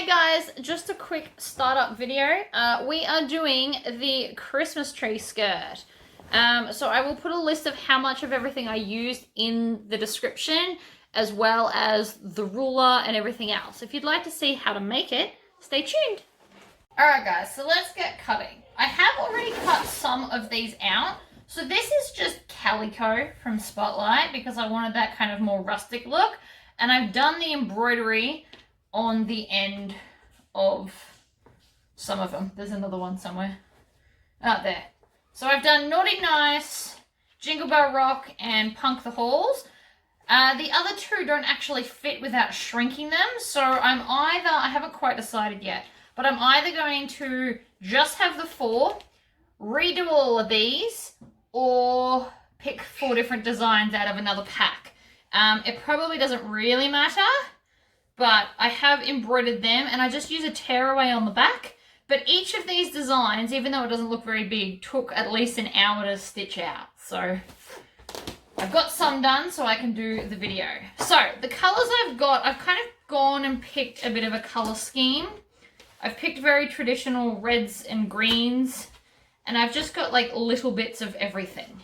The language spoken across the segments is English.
Hey guys, just a quick startup video. We are doing the Christmas tree skirt. So I will put a list of how much of everything I used in the description, as well as the ruler and everything else. If you'd like to see how to make it, stay tuned. Alright guys, so let's get cutting. I have already cut some of these out. So this is just calico from Spotlight because I wanted that kind of more rustic look. And I've done the embroidery on the end of some of them. There's another one somewhere. Out there. So I've done Naughty Nice, Jingle Bell Rock, and Punk the Halls. The other two don't actually fit without shrinking them. So I haven't quite decided yet, but I'm either going to just have the four, redo all of these, or pick 4 different designs out of another pack. It probably doesn't really matter, but I have embroidered them and I just use a tearaway on the back. But each of these designs, even though it doesn't look very big, took at least an hour to stitch out. So I've got some done so I can do the video. So the colors I've got, I've kind of gone and picked a bit of a color scheme. I've picked very traditional reds and greens, and I've just got like little bits of everything.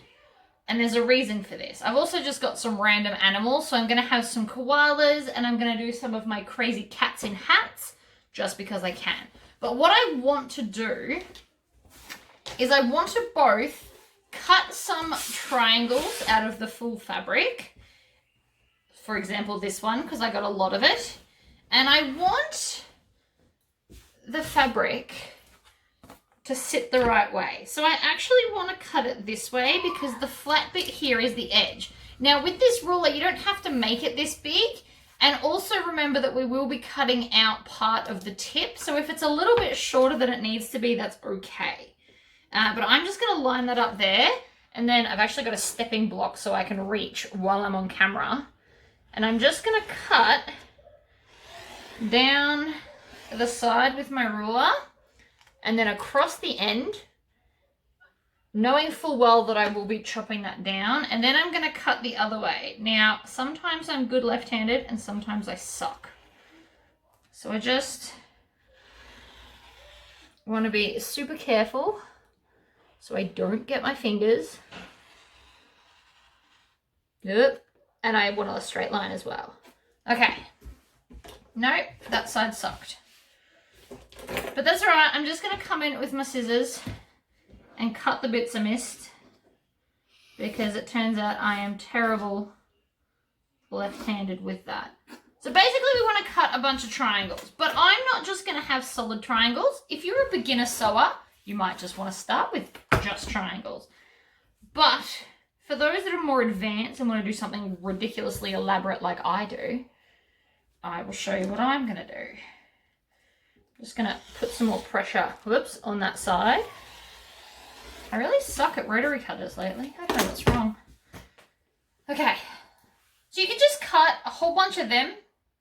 And there's a reason for this. I've also just got some random animals. So I'm going to have some koalas and I'm going to do some of my crazy cats in hats just because I can. But what I want to do is I want to both cut some triangles out of the full fabric. For example, this one, because I got a lot of it. And I want the fabric to sit the right way. So I actually want to cut it this way because the flat bit here is the edge. Now with this ruler, you don't have to make it this big. And also remember that we will be cutting out part of the tip. So if it's a little bit shorter than it needs to be, that's okay. But I'm just going to line that up there. And then I've actually got a stepping block so I can reach while I'm on camera. And I'm just going to cut down the side with my ruler. And then across the end, knowing full well that I will be chopping that down. And then I'm going to cut the other way. Now, sometimes I'm good left-handed and sometimes I suck. So I just want to be super careful so I don't get my fingers. Yep. And I want a straight line as well. Okay. Nope, that side sucked. But that's alright, I'm just going to come in with my scissors and cut the bits I missed because it turns out I am terrible left-handed with that. So basically we want to cut a bunch of triangles, but I'm not just going to have solid triangles. If you're a beginner sewer, you might just want to start with just triangles. But for those that are more advanced and want to do something ridiculously elaborate like I do, I will show you what I'm going to do. Just going to put some more pressure, on that side. I really suck at rotary cutters lately. I don't know what's wrong. Okay. So you can just cut a whole bunch of them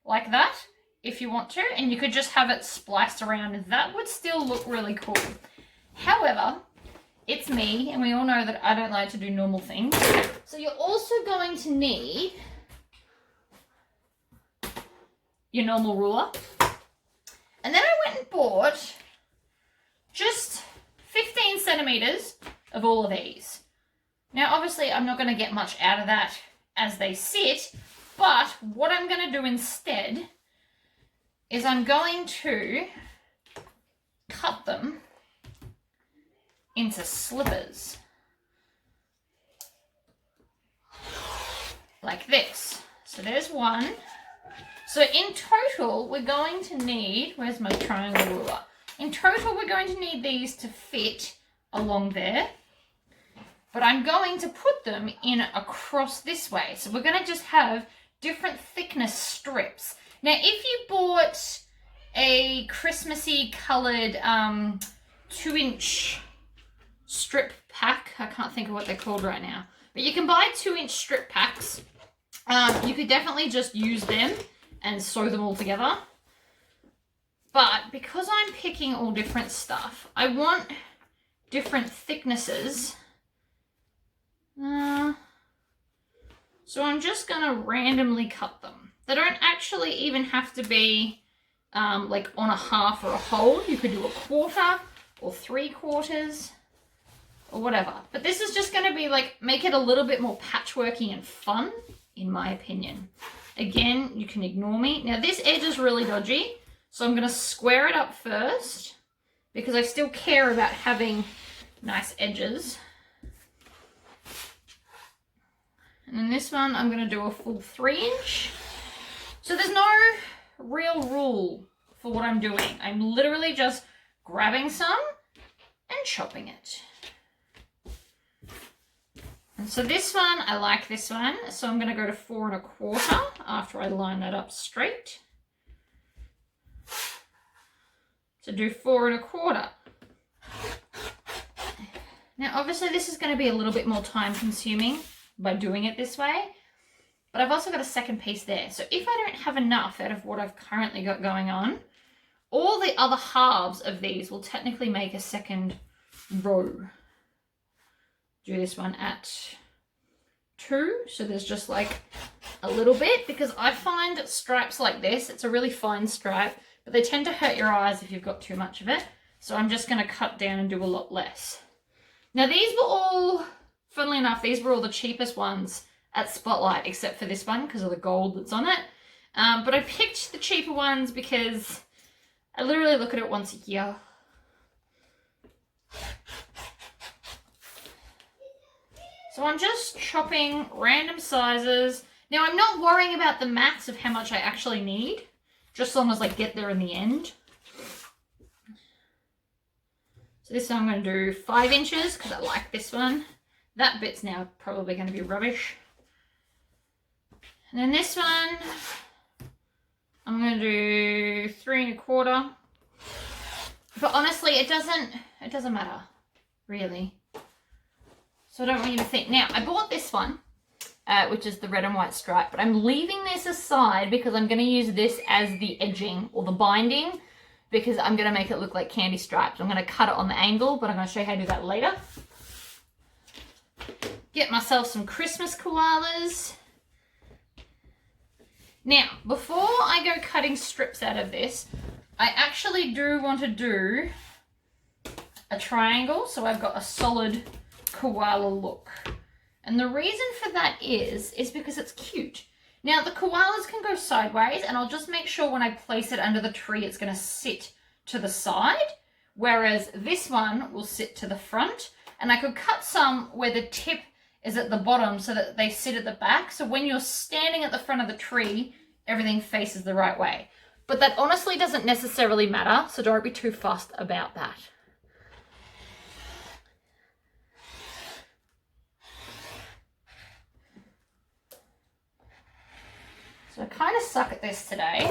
like that if you want to. And you could just have it spliced around and that would still look really cool. However, it's me and we all know that I don't like to do normal things. So you're also going to need your normal ruler. And then I went and bought just 15 centimeters of all of these. Now, obviously, I'm not going to get much out of that as they sit, but what I'm going to do instead is I'm going to cut them into slippers. Like this. So there's one. So in total, we're going to need, where's my triangle ruler? In total, we're going to need these to fit along there. But I'm going to put them in across this way. So we're going to just have different thickness strips. Now, if you bought a Christmassy coloured 2-inch strip pack, I can't think of what they're called right now, but you can buy 2-inch strip packs. You could definitely just use them and sew them all together. But because I'm picking all different stuff, I want different thicknesses. So I'm just going to randomly cut them. They don't actually even have to be like on a half or a whole. You could do a quarter or 3/4 or whatever. But this is just going to be like, make it a little bit more patchworky and fun, in my opinion. Again, you can ignore me. Now this edge is really dodgy, so I'm going to square it up first because I still care about having nice edges. And then this one, I'm going to do a full 3-inch. So there's no real rule for what I'm doing. I'm literally just grabbing some and chopping it. And so this one, I like this one. So I'm going to go to 4 1/4 after I line that up straight. So do 4 1/4. Now, obviously this is going to be a little bit more time consuming by doing it this way, but I've also got a second piece there. So if I don't have enough out of what I've currently got going on, all the other halves of these will technically make a second row. Do this one at 2, so there's just like a little bit, because I find stripes like this, it's a really fine stripe, but they tend to hurt your eyes if you've got too much of it. So I'm just going to cut down and do a lot less. Now these were all, funnily enough, these were all the cheapest ones at Spotlight, except for this one because of the gold that's on it. But I picked the cheaper ones because I literally look at it once a year. So I'm just chopping random sizes. Now I'm not worrying about the maths of how much I actually need, just as long as I get there in the end. So this one I'm going to do 5 inches because I like this one. That bit's now probably going to be rubbish. And then this one, I'm going to do 3 1/4. But honestly, it doesn't matter, really. So I don't want you to think. Now, I bought this one, which is the red and white stripe, but I'm leaving this aside because I'm going to use this as the edging or the binding, because I'm going to make it look like candy stripes. I'm going to cut it on the angle, but I'm going to show you how to do that later. Get myself some Christmas koalas. Now, before I go cutting strips out of this, I actually do want to do a triangle, so I've got a solid koala look. And the reason for that is because it's cute. Now, the koalas can go sideways, and I'll just make sure when I place it under the tree, it's going to sit to the side, whereas this one will sit to the front. And I could cut some where the tip is at the bottom so that they sit at the back. So when you're standing at the front of the tree, everything faces the right way. But that honestly doesn't necessarily matter, so don't be too fussed about that. So I kind of suck at this today.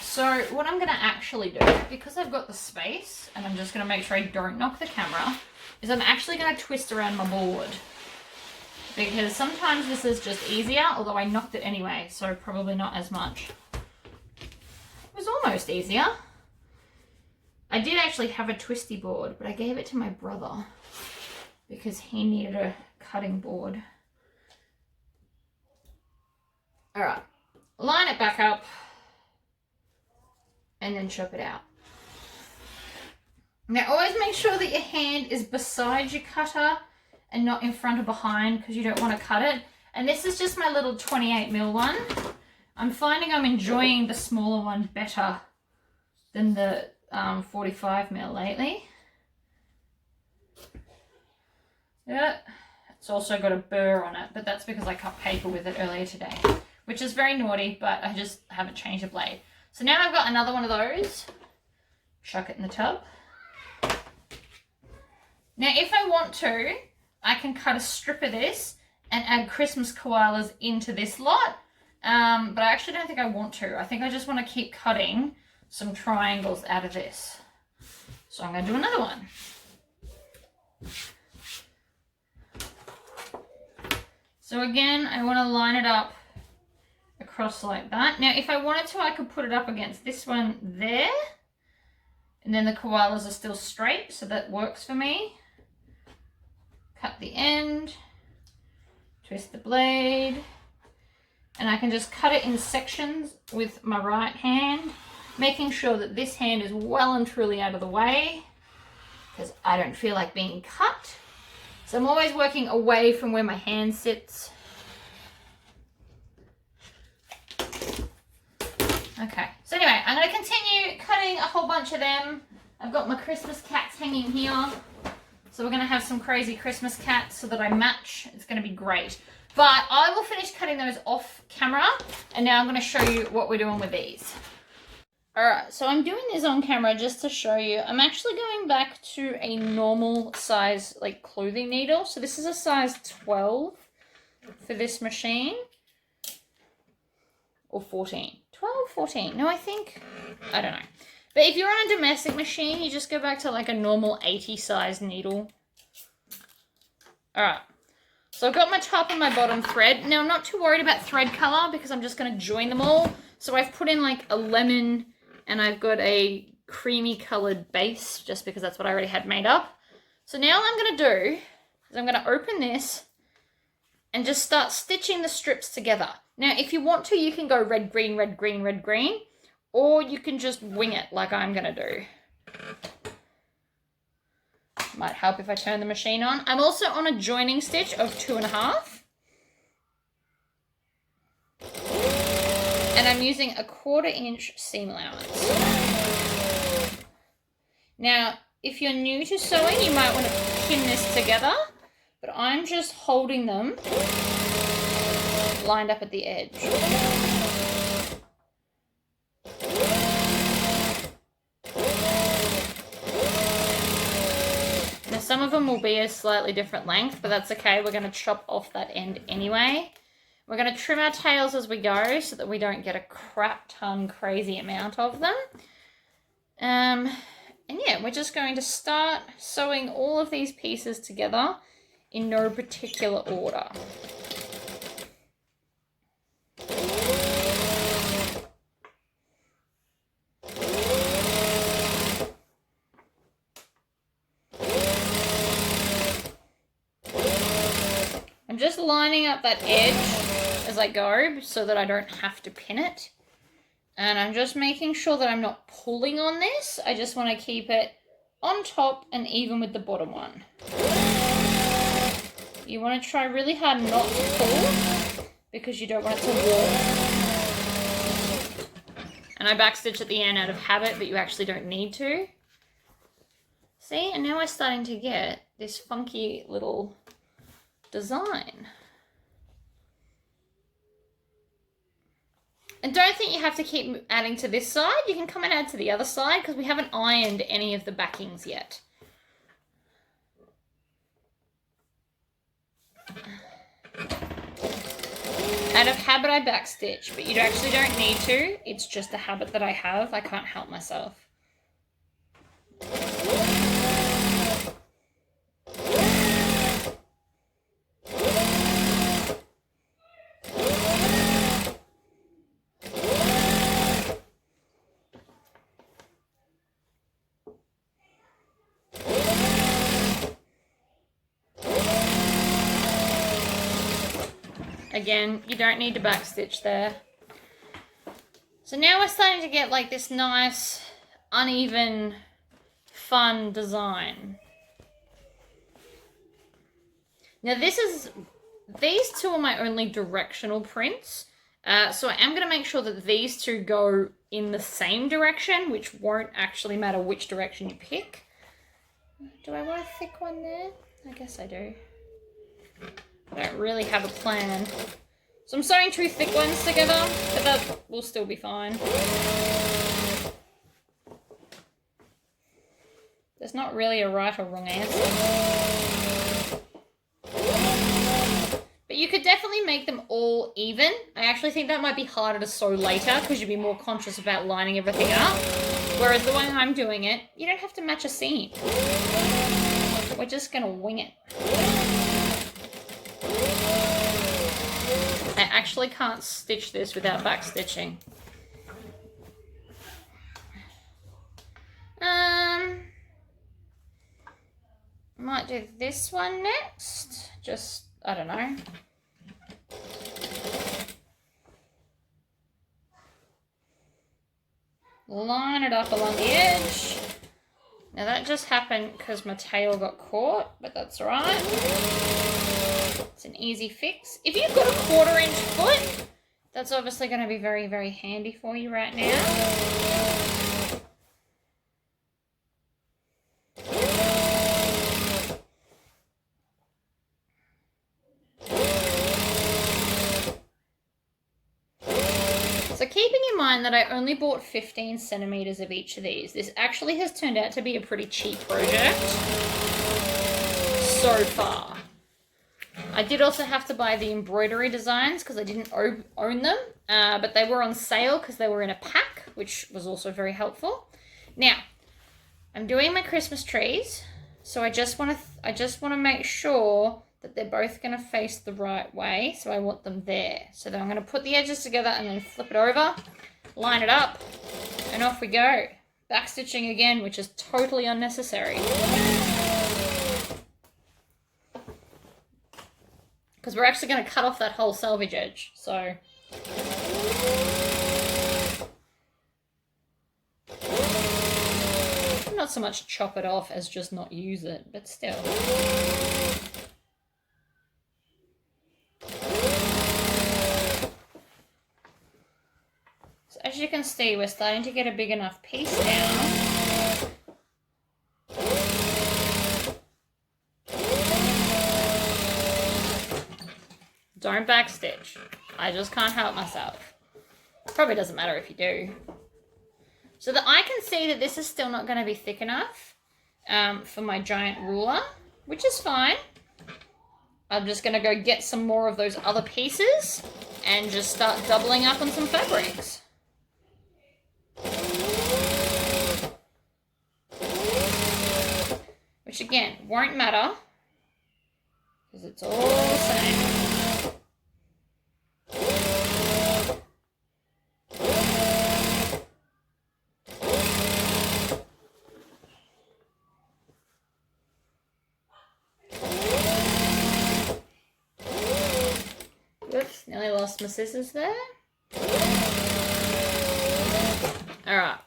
So what I'm going to actually do, because I've got the space, and I'm just going to make sure I don't knock the camera, is I'm actually going to twist around my board. Because sometimes this is just easier, although I knocked it anyway, so probably not as much. It was almost easier. I did actually have a twisty board, but I gave it to my brother because he needed a cutting board. All right, line it back up and then chop it out. Now always make sure that your hand is beside your cutter and not in front or behind, because you don't want to cut it. And this is just my little 28mm one. I'm finding I'm enjoying the smaller one better than the 45mm lately. Yeah, it's also got a burr on it, but that's because I cut paper with it earlier today, which is very naughty, but I just haven't changed the blade. So now I've got another one of those. Chuck it in the tub. Now if I want to, I can cut a strip of this and add Christmas koalas into this lot, but I actually don't think I want to. I think I just want to keep cutting some triangles out of this. So I'm going to do another one. So again, I want to line it up across like that. Now, if I wanted to, I could put it up against this one there, and then the koalas are still straight, so that works for me. Cut the end, twist the blade, And I can just cut it in sections with my right hand, making sure that this hand is well and truly out of the way because I don't feel like being cut. So I'm always working away from where my hand sits. Okay, so anyway, I'm going to continue cutting a whole bunch of them. I've got my Christmas cats hanging here. So we're going to have some crazy Christmas cats so that I match. It's going to be great. But I will finish cutting those off camera. And now I'm going to show you what we're doing with these. Alright, so I'm doing this on camera just to show you. I'm actually going back to a normal size like clothing needle. So this is a size 12 for this machine. Or 14. 12, 14. No, I don't know. But if you're on a domestic machine, you just go back to like a normal 80 size needle. Alright. So I've got my top and my bottom thread. Now I'm not too worried about thread color because I'm just going to join them all. So I've put in like a lemon and I've got a creamy colored base just because that's what I already had made up. So now what I'm going to do is I'm going to open this and just start stitching the strips together. Now if you want to, you can go red, green, red, green, red, green. Or you can just wing it like I'm going to do. Might help if I turn the machine on. I'm also on a joining stitch of 2.5. And I'm using a 1/4 inch seam allowance. Now, if you're new to sewing, you might want to pin this together. But I'm just holding them lined up at the edge. Now some of them will be a slightly different length, but that's okay. We're going to chop off that end anyway. We're going to trim our tails as we go so that we don't get a crap ton crazy amount of them. And yeah, we're just going to start sewing all of these pieces together in no particular order. I'm just lining up that edge as I go so that I don't have to pin it. And I'm just making sure that I'm not pulling on this. I just want to keep it on top and even with the bottom one. You want to try really hard not to pull because you don't want it to warp. And I backstitch at the end out of habit, but you actually don't need to. See, and now we're starting to get this funky little design. And don't think you have to keep adding to this side. You can come and add to the other side because we haven't ironed any of the backings yet. Out of habit, I backstitch, but you actually don't need to. It's just a habit that I have. I can't help myself. Again, you don't need to backstitch there. So now we're starting to get like this nice, uneven, fun design. Now these two are my only directional prints. So I am going to make sure that these two go in the same direction, which won't actually matter which direction you pick. Do I want a thick one there? I guess I do. I don't really have a plan. So I'm sewing 2 thick ones together, but that will still be fine. There's not really a right or wrong answer. But you could definitely make them all even. I actually think that might be harder to sew later because you'd be more conscious about lining everything up. Whereas the way I'm doing it, you don't have to match a seam. We're just going to wing it. I actually can't stitch this without back stitching. Might do this one next. Just, I don't know. line it up along the edge. Now that just happened because my tail got caught, but that's all right. It's an easy fix. If you've got a 1/4 inch foot, that's obviously going to be very, very handy for you right now. So keeping in mind that I only bought 15 centimeters of each of these, this actually has turned out to be a pretty cheap project so far. I did also have to buy the embroidery designs because I didn't own them, but they were on sale because they were in a pack, which was also very helpful. Now, I'm doing my Christmas trees, so I just want to make sure that they're both going to face the right way, so I want them there. So then I'm going to put the edges together and then flip it over, line it up, and off we go. Backstitching again, which is totally unnecessary. Because we're actually going to cut off that whole selvage edge, so... Not so much chop it off as just not use it, but still. As you can see, we're starting to get a big enough piece down. Don't backstitch. I just can't help myself. Probably doesn't matter if you do. So that I can see that this is still not going to be thick enough for my giant ruler, which is fine. I'm just going to go get some more of those other pieces and just start doubling up on some fabrics. Which again, won't matter, because it's all the same. Oops, nearly lost my scissors there. Alright.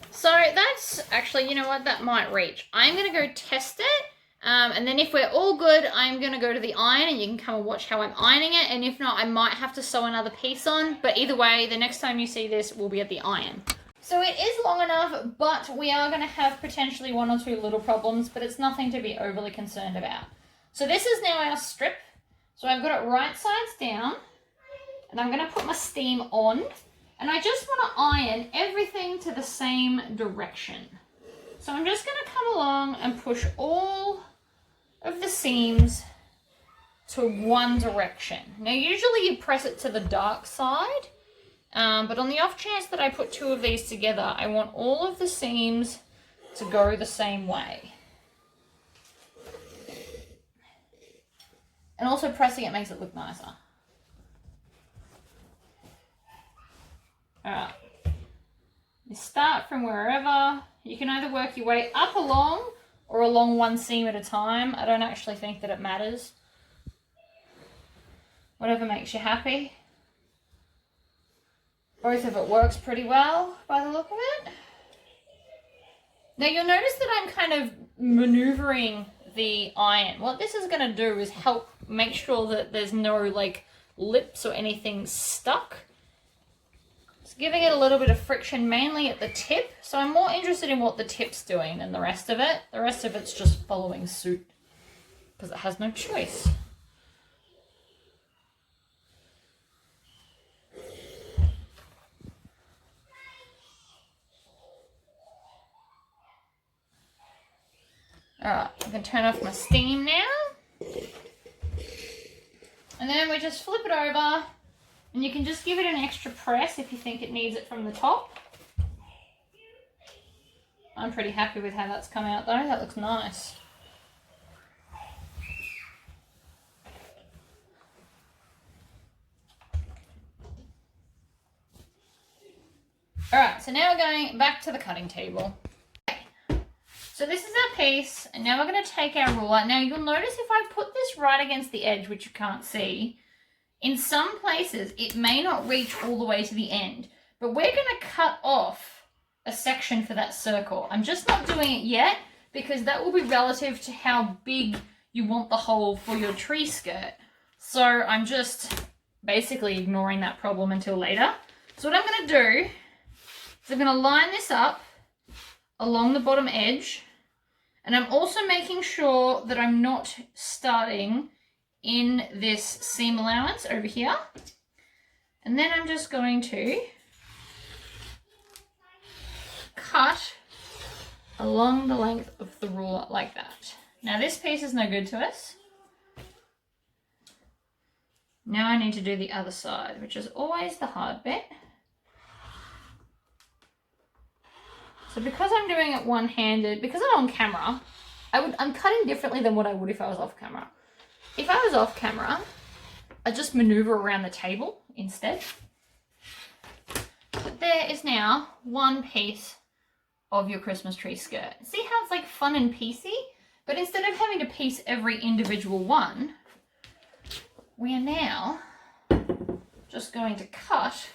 So that's actually, you know what, that might reach. I'm going to go test it, and then if we're all good, I'm going to go to the iron, and you can come and watch how I'm ironing it, and if not, I might have to sew another piece on, but either way, the next time you see this, we'll be at the iron. So it is long enough, but we are going to have potentially 1 or 2 little problems, but it's nothing to be overly concerned about. So this is now our strip. So I've got it right sides down, and I'm going to put my steam on. And I just want to iron everything to the same direction. So I'm just going to come along and push all of the seams to one direction. Now usually you press it to the dark side, but on the off chance that I put 2 of these together, I want all of the seams to go the same way. And also pressing it makes it look nicer. Alright, you start from wherever. You can either work your way up along or along one seam at a time. I don't actually think that it matters. Whatever makes you happy. Both of it works pretty well by the look of it. Now you'll notice that I'm kind of maneuvering the iron. What this is going to do is help make sure that there's no like lips or anything stuck. Giving it a little bit of friction, mainly at the tip. So I'm more interested in what the tip's doing than the rest of it. The rest of it's just following suit because it has no choice. Alright, I can turn off my steam now. And then we just flip it over. And you can just give it an extra press if you think it needs it from the top. I'm pretty happy with how that's come out though. That looks nice. Alright, so now we're going back to the cutting table. Okay. So this is our piece, and now we're going to take our ruler. Now you'll notice if I put this right against the edge, which you can't see, in some places, it may not reach all the way to the end, but we're going to cut off a section for that circle. I'm just not doing it yet because that will be relative to how big you want the hole for your tree skirt. So I'm just basically ignoring that problem until later. So what I'm going to do is I'm going to line this up along the bottom edge, and I'm also making sure that I'm not starting in this seam allowance over here. And then I'm just going to cut along the length of the ruler like that. Now this piece is no good to us. Now I need to do the other side, which is always the hard bit. So because I'm doing it one-handed, because I'm on camera, I'm cutting differently than what I would if I was off camera. If I was off camera, I'd just maneuver around the table instead. But there is now one piece of your Christmas tree skirt. See how it's like fun and piecey? But instead of having to piece every individual one, we are now just going to cut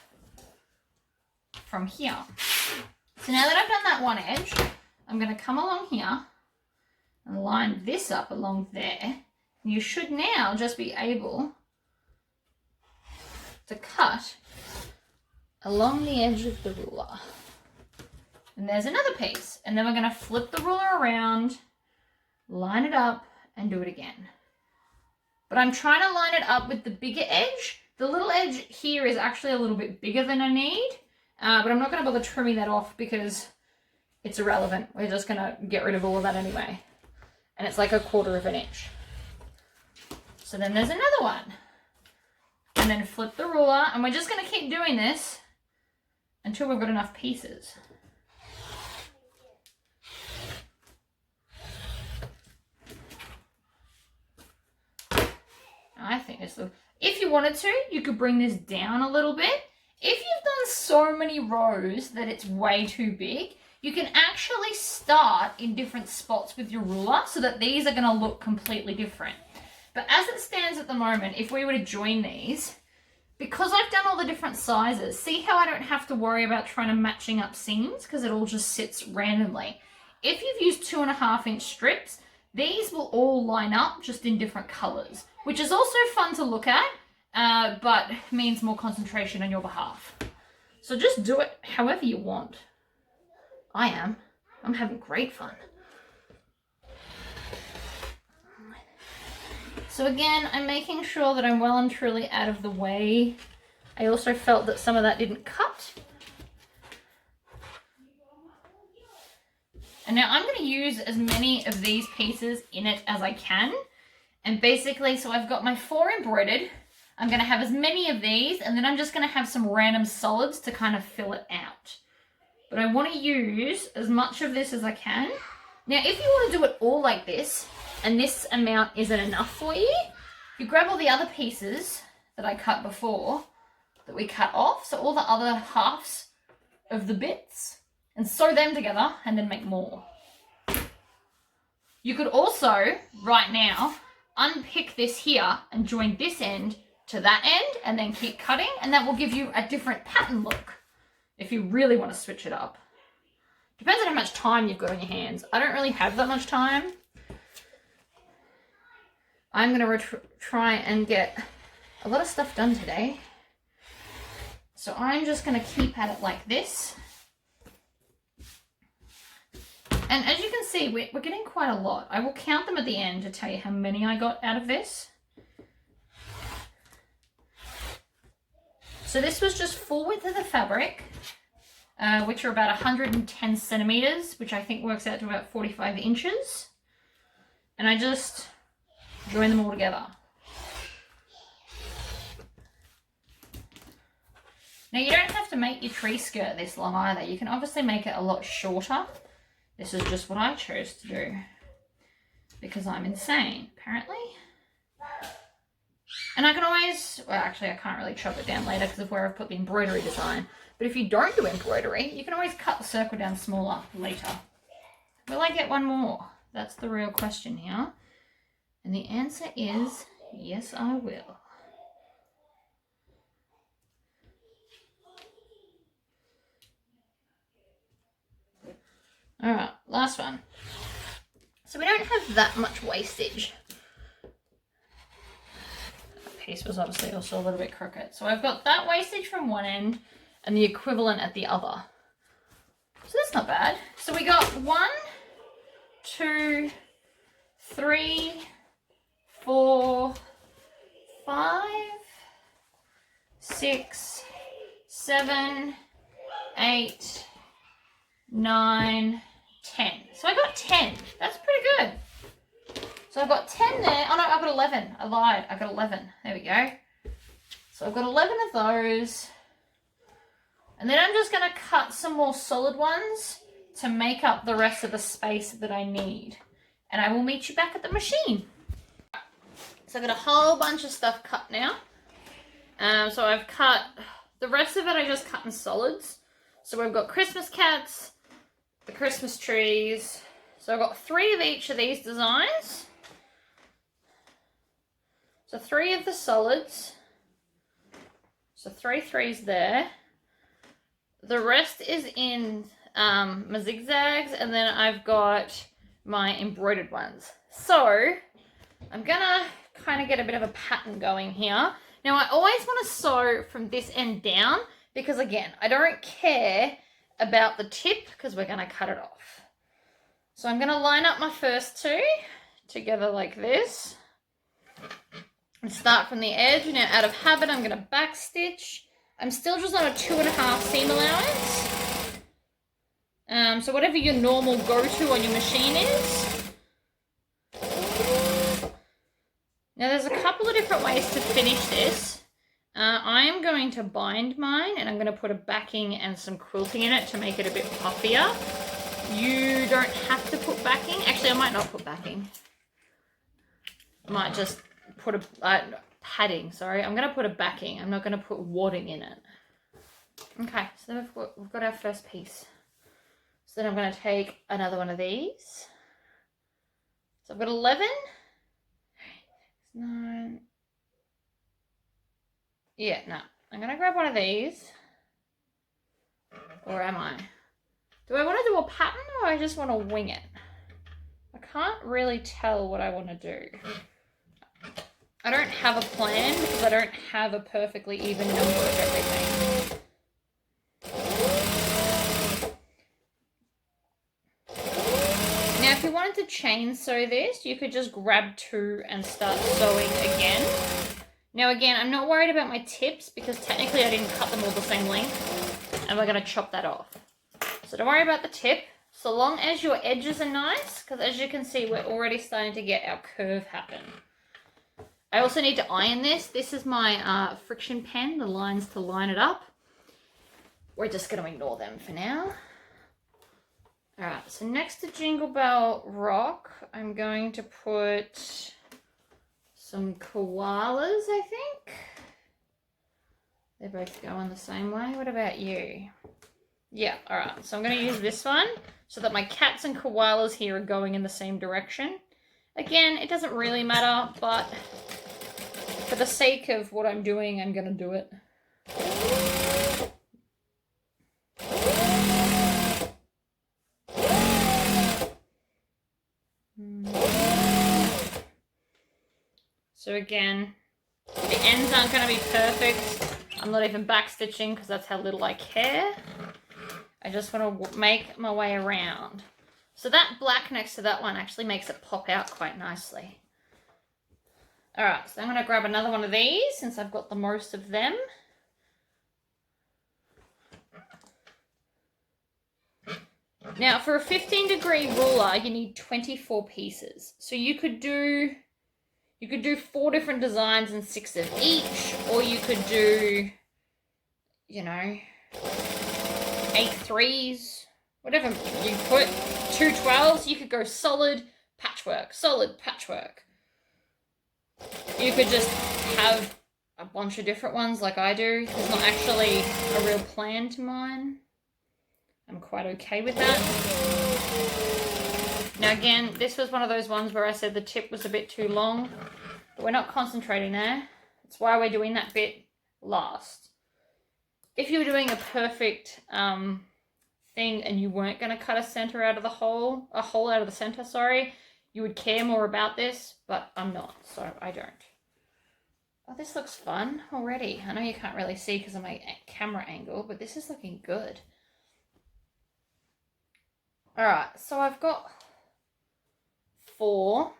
from here. So now that I've done that one edge, I'm going to come along here and line this up along there. You should now just be able to cut along the edge of the ruler. And there's another piece. And then we're going to flip the ruler around, line it up, and do it again. But I'm trying to line it up with the bigger edge. The little edge here is actually a little bit bigger than I need, but I'm not going to bother trimming that off because it's irrelevant. We're just going to get rid of all of that anyway. And it's like 1/4 of an inch. So then there's another one. And then flip the ruler, and we're just going to keep doing this until we've got enough pieces. I think this looks, if you wanted to, you could bring this down a little bit. If you've done so many rows that it's way too big, you can actually start in different spots with your ruler so that these are going to look completely different. But as it stands at the moment, if we were to join these, because I've done all the different sizes, see how I don't have to worry about trying to matching up seams because it all just sits randomly. If you've used 2.5-inch strips, these will all line up just in different colors, which is also fun to look at, but means more concentration on your behalf. So just do it however you want. I'm having great fun. So again, I'm making sure that I'm well and truly out of the way. I also felt that some of that didn't cut. And now I'm going to use as many of these pieces in it as I can. And basically, so I've got my 4 embroidered. I'm going to have as many of these, and then I'm just going to have some random solids to kind of fill it out. But I want to use as much of this as I can. Now, if you want to do it all like this, and this amount isn't enough for you, you grab all the other pieces that I cut before, that we cut off, so all the other halves of the bits, and sew them together, and then make more. You could also, right now, unpick this here and join this end to that end, and then keep cutting, and that will give you a different pattern look if you really want to switch it up. Depends on how much time you've got on your hands. I don't really have that much time. I'm going to try and get a lot of stuff done today. So I'm just going to keep at it like this. And as you can see, we're getting quite a lot. I will count them at the end to tell you how many I got out of this. So this was just full width of the fabric, which are about 110 centimeters, which I think works out to about 45 inches. And I just join them all together. Now you don't have to make your tree skirt this long either. You can obviously make it a lot shorter. This is just what I chose to do because I'm insane, apparently. And I can always, well actually I can't really chop it down later because of where I've put the embroidery design. But if you don't do embroidery, you can always cut the circle down smaller later. Will I get one more? That's the real question here. And the answer is, yes, I will. last one. So we don't have that much wastage. That piece was obviously also a little bit crooked. So I've got that wastage from one end and the equivalent at the other. So that's not bad. So we got 1, 2, 3, 4, 5, 6, 7, 8, 9, 10. So I got 10. That's pretty good. So I've got 10 there. Oh no, I've got 11. I lied. I got 11. There we go. So I've got 11 of those. And then I'm just going to cut some more solid ones to make up the rest of the space that I need. And I will meet you back at the machine. So I've got a whole bunch of stuff cut now. So I've cut, the rest of it I just cut in solids. So we've got Christmas cats, the Christmas trees. So I've got 3 of each of these designs. So 3 of the solids. So 3 threes there. The rest is in my zigzags, and then I've got my embroidered ones. So I'm gonna kind of get a bit of a pattern going here. Now I always want to sew from this end down because again, I don't care about the tip because we're gonna cut it off. So I'm gonna line up my first 2 together like this and start from the edge. Now out of habit, I'm gonna back stitch. I'm still just on a 2.5 seam allowance. So whatever your normal go-to on your machine is. Now there's a couple of different ways to finish this. I am going to bind mine and I'm going to put a backing and some quilting in it to make it a bit puffier. You don't have to put backing. Actually, I might not put backing. I might just put a padding, sorry. I'm going to put a backing. I'm not going to put wadding in it. Okay, so we've got our first piece. So then I'm going to take another one of these. So I've got 11. 9. Yeah, no. I'm going to grab one of these. Or am I? Do I want to do a pattern or I just want to wing it? I can't really tell what I want to do. I don't have a plan because I don't have a perfectly even number of everything. Now, if you wanted to chain sew this, you could just grab 2 and start sewing again. Now, again, I'm not worried about my tips because technically I didn't cut them all the same length and we're going to chop that off. So don't worry about the tip, so long as your edges are nice, because as you can see, we're already starting to get our curve happen. I also need to iron this. This is my friction pen, the lines to line it up. We're just going to ignore them for now. Alright, so next to Jingle Bell Rock, I'm going to put some koalas, I think. They both go on the same way. What about you? Yeah, alright, so I'm going to use this one so that my cats and koalas here are going in the same direction. Again, it doesn't really matter, but for the sake of what I'm doing, I'm going to do it. So again, the ends aren't going to be perfect. I'm not even backstitching because that's how little I care. I just want to make my way around. So that black next to that one actually makes it pop out quite nicely. Alright, so I'm going to grab another one of these since I've got the most of them. Now for a 15-degree ruler, you need 24 pieces. So you could do 4 different designs and 6 of each, or you could do, you know, 8 3s, whatever you put, 2 12s. You could go solid patchwork, solid patchwork. You could just have a bunch of different ones like I do. There's not actually a real plan to mine. I'm quite okay with that. Now again, this was one of those ones where I said the tip was a bit too long, but we're not concentrating there. That's why we're doing that bit last. If you were doing a perfect thing and you weren't going to cut a hole out of the center, sorry, you would care more about this, but I'm not, so I don't. Oh, this looks fun already. I know you can't really see because of my camera angle, but this is looking good. All right, so I've got 4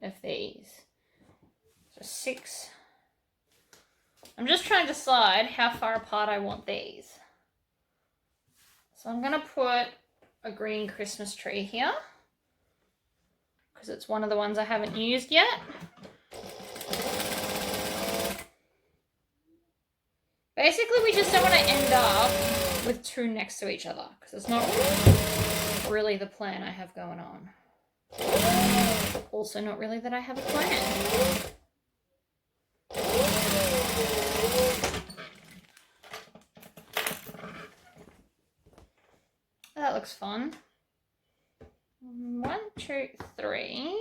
of these. So 6. I'm just trying to decide how far apart I want these. So I'm going to put a green Christmas tree here because it's one of the ones I haven't used yet. Basically, we just don't want to end up with 2 next to each other because it's not really the plan I have going on. Also, not really that I have a plan. That looks fun. 1, 2, 3.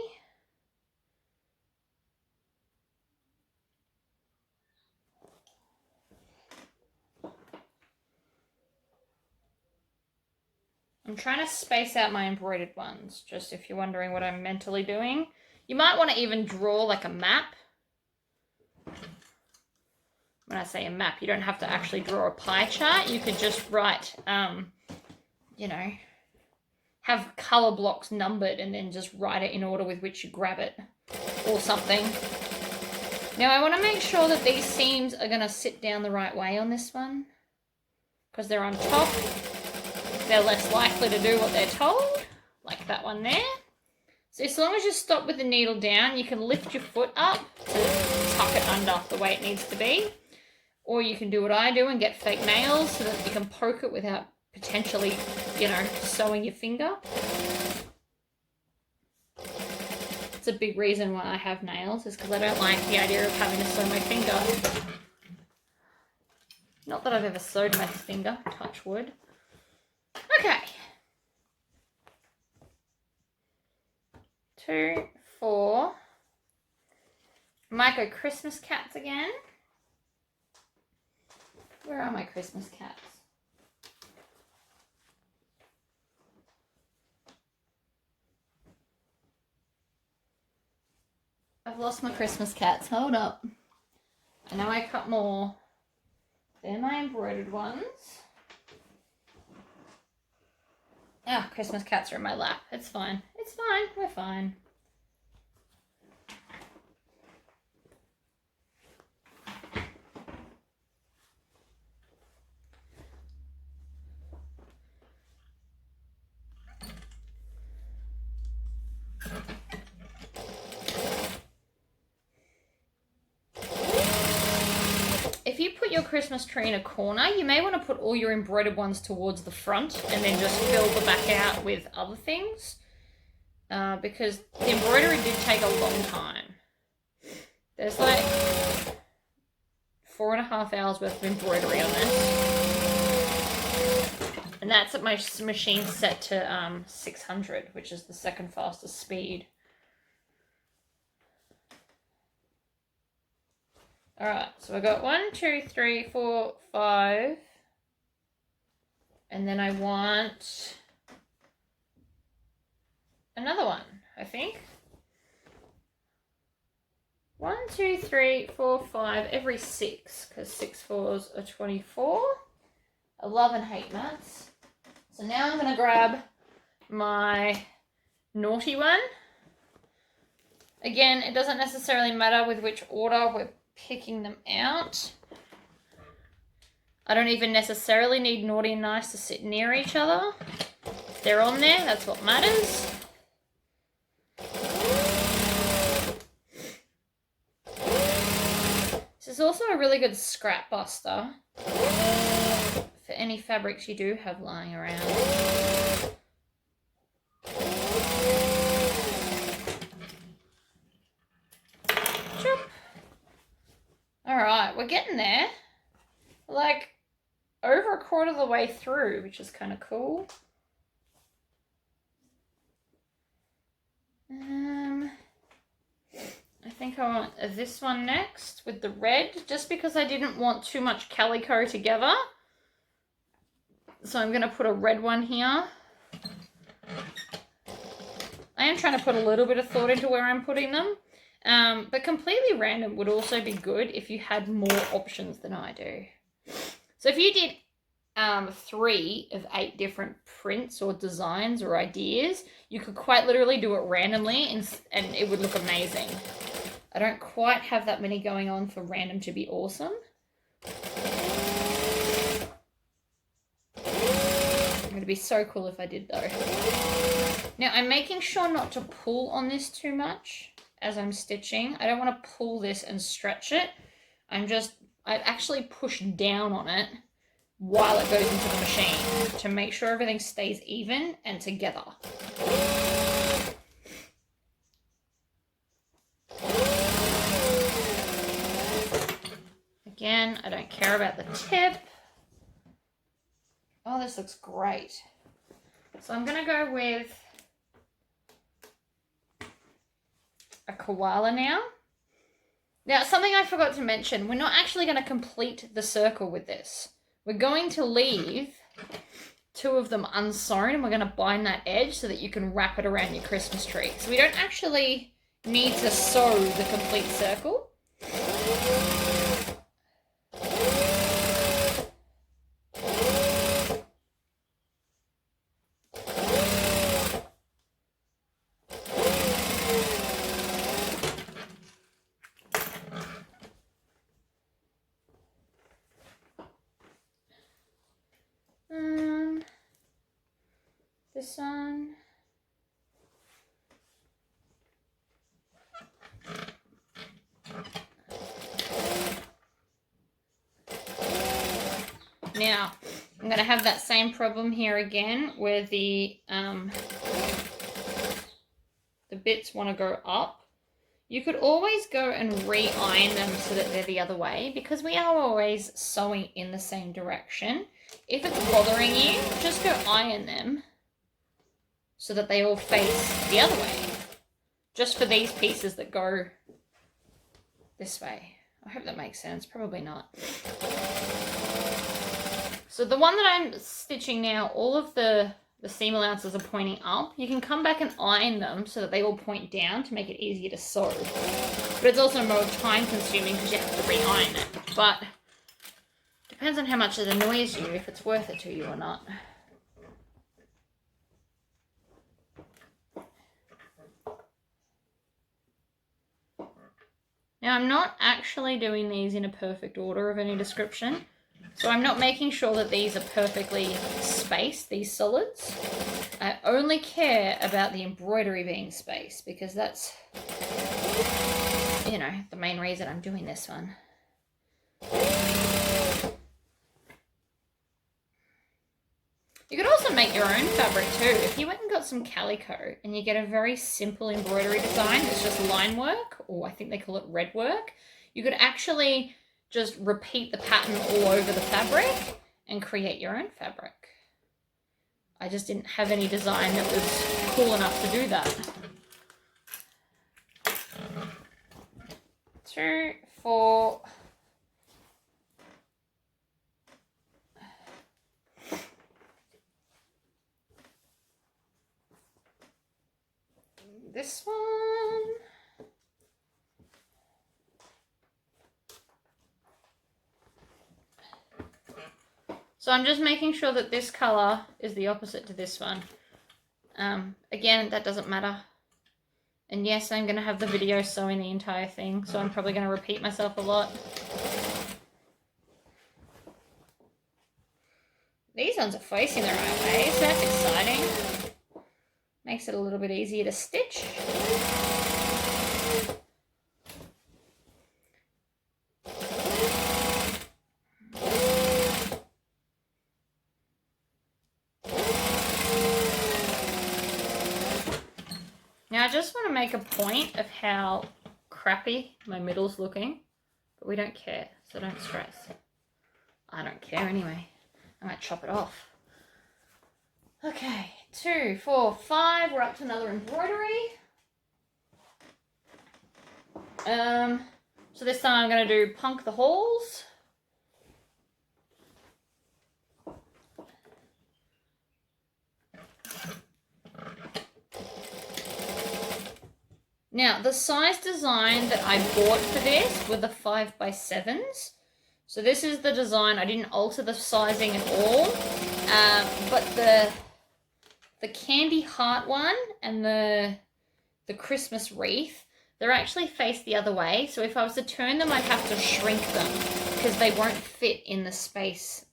I'm trying to space out my embroidered ones, just if you're wondering what I'm mentally doing. You might want to even draw like a map. When I say a map, you don't have to actually draw a pie chart. You could just write, you know, have color blocks numbered and then just write it in order with which you grab it or something. Now I want to make sure that these seams are going to sit down the right way on this one because they're on top. They're less likely to do what they're told, like that one there. So as long as you stop with the needle down, you can lift your foot up to tuck it under the way it needs to be. Or you can do what I do and get fake nails so that you can poke it without potentially, you know, sewing your finger. It's a big reason why I have nails, is because I don't like the idea of having to sew my finger. Not that I've ever sewed my finger, touch wood. Okay. 2, 4. Might go Christmas cats again. Where are my Christmas cats? I've lost my Christmas cats. Hold up. I know I cut more. They're my embroidered ones. Ah, Christmas cats are in my lap. It's fine. It's fine. We're fine. If you put your Christmas tree in a corner, you may want to put all your embroidered ones towards the front and then just fill the back out with other things. Because the embroidery did take a long time. There's like 4.5 hours worth of embroidery on this. And that's at my machine set to 600, which is the second fastest speed. Alright, so I got 1, 2, 3, 4, 5. And then I want another one, I think. 1, 2, 3, 4, 5, every 6, because 6 4s are 24. I love and hate maths. So now I'm going to grab my naughty one. Again, it doesn't necessarily matter with which order we're picking them out. I don't even necessarily need naughty and nice to sit near each other. If they're on there, that's what matters. This is also a really good scrap buster for any fabrics you do have lying around. Alright, we're getting there. Like, over a quarter of the way through, which is kind of cool. I think I want this one next with the red, just because I didn't want too much calico together. So I'm going to put a red one here. I am trying to put a little bit of thought into where I'm putting them. But completely random would also be good if you had more options than I do. So if you did 3 of 8 different prints or designs or ideas, you could quite literally do it randomly and it would look amazing. I don't quite have that many going on for random to be awesome. It would be so cool if I did though. Now I'm making sure not to pull on this too much as I'm stitching. I don't want to pull this and stretch it. I've actually pushed down on it while it goes into the machine to make sure everything stays even and together. Again, I don't care about the tip. Oh, this looks great. So I'm going to go with a koala now. Now, something I forgot to mention, we're not actually going to complete the circle with this. We're going to leave 2 of them unsewn and we're going to bind that edge so that you can wrap it around your Christmas tree. So we don't actually need to sew the complete circle. This one. Now, I'm going to have that same problem here again where the bits want to go up. You could always go and re-iron them so that they're the other way because we are always sewing in the same direction. If it's bothering you, just go iron them so that they all face the other way. Just for these pieces that go this way. I hope that makes sense. Probably not. So the one that I'm stitching now, all of the seam allowances are pointing up. You can come back and iron them so that they all point down to make it easier to sew. But it's also more time consuming because you have to re-iron it. But depends on how much it annoys you, if it's worth it to you or not. Now I'm not actually doing these in a perfect order of any description. So I'm not making sure that these are perfectly spaced, these solids. I only care about the embroidery being spaced because that's, you know, the main reason I'm doing this one. You could also make your own fabric too. If you went and got some calico and you get a very simple embroidery design that's just line work, or I think they call it red work, you could actually just repeat the pattern all over the fabric and create your own fabric. I just didn't have any design that was cool enough to do that. 2, 4. This one. So I'm just making sure that this color is the opposite to this one. Again, that doesn't matter. And yes, I'm going to have the video sewing the entire thing, so I'm probably going to repeat myself a lot. These ones are facing the right way, so that's exciting. Makes it a little bit easier to stitch. Now I just want to make a point of how crappy my middle's looking, but we don't care, so don't stress. I don't care anyway. I might chop it off. Okay, 2, 4, 5. We're up to another embroidery. So this time I'm going to do Punk the Halls. Now, the size design that I bought for this were the 5x7s. So this is the design. I didn't alter the sizing at all. But the candy heart one and the Christmas wreath, they're actually faced the other way. So if I was to turn them, I'd have to shrink them because they won't fit in the space.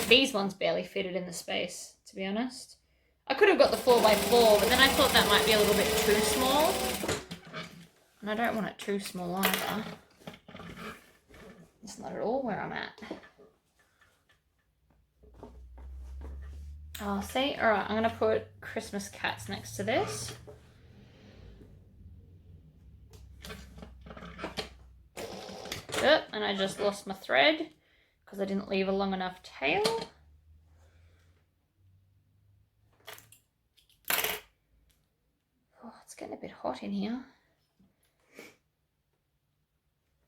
These ones barely fitted in the space, to be honest. I could have got the 4x4, but then I thought that might be a little bit too small. And I don't want it too small either. It's not at all where I'm at. Oh, see? Alright, I'm going to put Christmas cats next to this. Oh, and I just lost my thread because I didn't leave a long enough tail. Oh, it's getting a bit hot in here.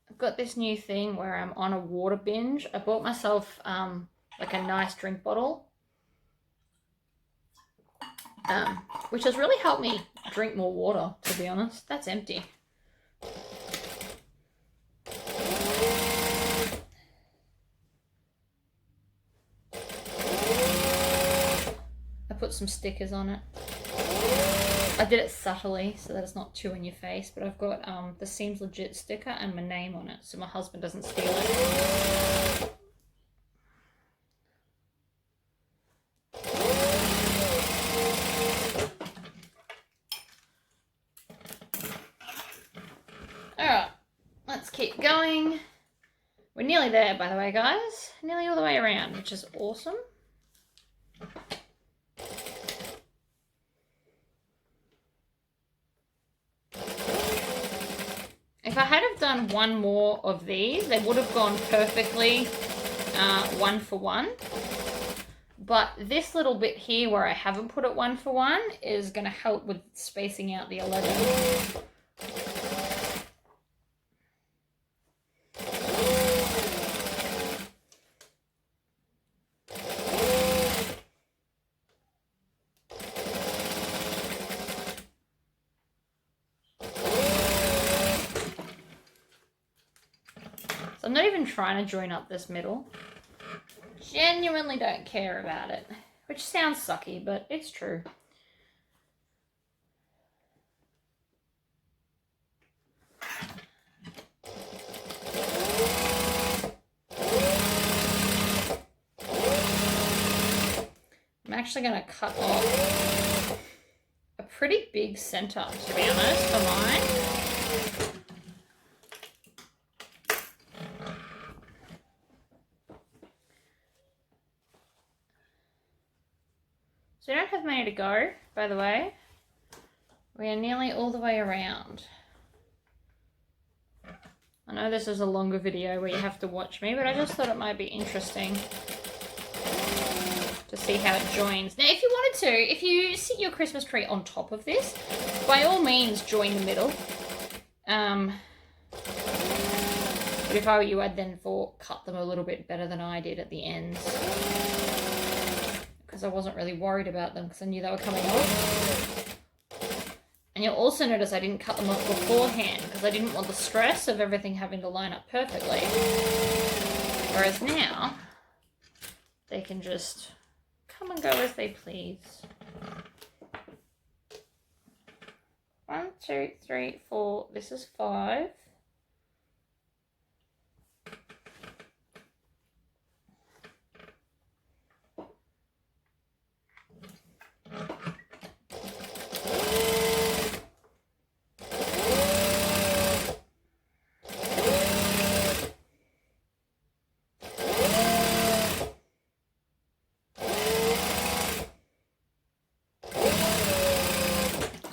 I've got this new thing where I'm on a water binge. I bought myself like a nice drink bottle, which has really helped me drink more water, to be honest. That's empty. I put some stickers on it. I did it subtly so that it's not too in your face, but I've got the Seems Legit sticker and my name on it so my husband doesn't steal it. Alright, let's keep going. We're nearly there, by the way, guys. Nearly all the way around, which is awesome. If I had have done one more of these, they would have gone perfectly 1 for 1. But this little bit here where I haven't put it 1 for 1 is going to help with spacing out the 11. I'm not even trying to join up this middle. Genuinely don't care about it. Which sounds sucky, but it's true. I'm actually going to cut off a pretty big center, to be honest, for mine. So we don't have many to go, by the way. We are nearly all the way around. I know this is a longer video where you have to watch me, but I just thought it might be interesting to see how it joins. Now, if you wanted to, if you sit your Christmas tree on top of this, by all means join the middle. But if I were you, I'd then cut them a little bit better than I did at the ends. Because I wasn't really worried about them because I knew they were coming off. And you'll also notice I didn't cut them off beforehand because I didn't want the stress of everything having to line up perfectly. Whereas now, they can just come and go as they please. 1, 2, 3, 4. This is 5.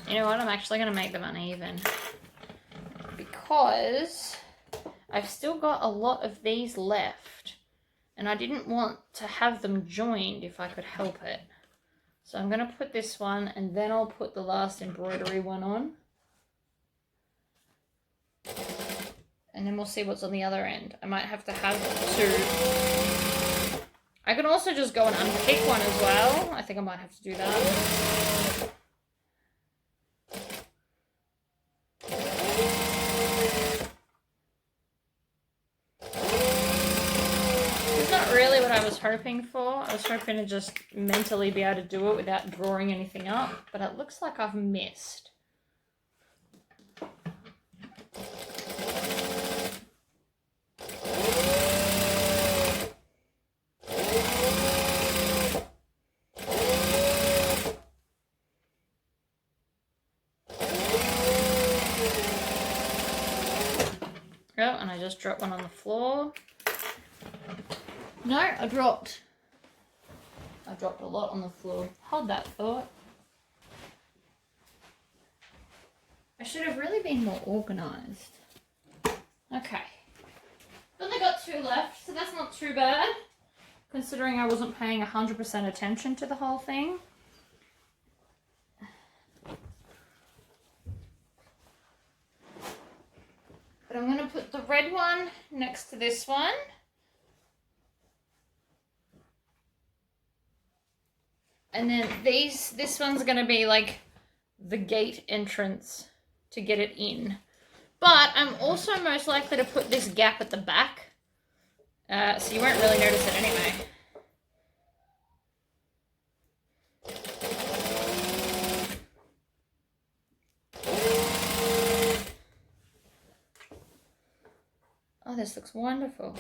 You know what, I'm actually going to make them uneven because I've still got a lot of these left and I didn't want to have them joined if I could help it. So I'm going to put this one and then I'll put the last embroidery one on. And then we'll see what's on the other end. I might have to have two. I can also just go and unpick one as well. I think I might have to do that. hoping for. I was hoping to just mentally be able to do it without drawing anything up, but it looks like I've missed. Oh, and I just dropped one on the floor. No, I dropped a lot on the floor. Hold that thought. I should have really been more organized. Okay. Only got 2 left, so that's not too bad, considering I wasn't paying 100% attention to the whole thing. But I'm going to put the red one next to this one. And then this one's going to be like the gate entrance to get it in. But I'm also most likely to put this gap at the back. So you won't really notice it anyway. Oh, this looks wonderful.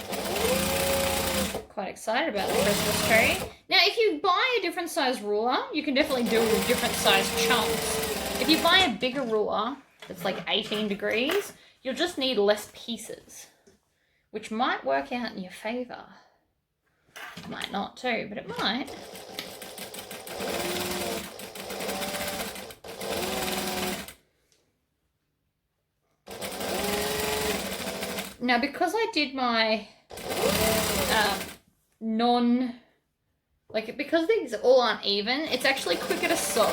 Quite excited about the Christmas tree. Now, if you buy a different size ruler, you can definitely do it with different size chunks. If you buy a bigger ruler that's like 18 degrees, you'll just need less pieces, which might work out in your favor. Might not too, but it might. Now, because I did my because these all aren't even, it's actually quicker to sew.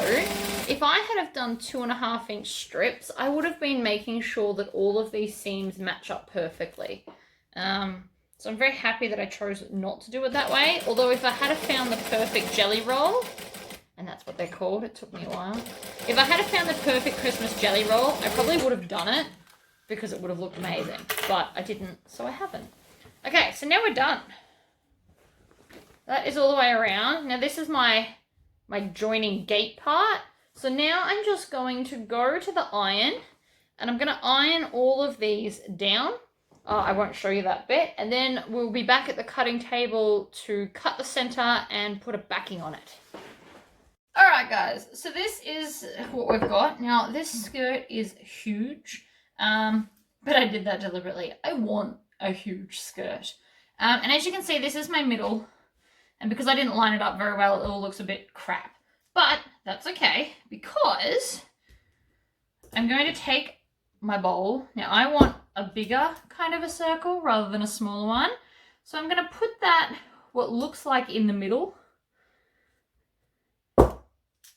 If I had have done 2.5 inch strips, I would have been making sure that all of these seams match up perfectly. So I'm very happy that I chose not to do it that way. Although if I had have found the perfect jelly roll, and that's what they're called, it took me a while. If I had have found the perfect Christmas jelly roll, I probably would have done it because it would have looked amazing, but I didn't, so I haven't. Okay, so now we're done. That is all the way around. Now this is my joining gate part. So now I'm just going to go to the iron and I'm going to iron all of these down. I won't show you that bit. And then we'll be back at the cutting table to cut the center and put a backing on it. All right, guys. So this is what we've got. Now this skirt is huge, but I did that deliberately. I want a huge skirt. And as you can see, this is my middle. And because I didn't line it up very well, it all looks a bit crap. But that's okay, because I'm going to take my bowl. Now, I want a bigger kind of a circle rather than a smaller one. So I'm going to put that, what looks like in the middle.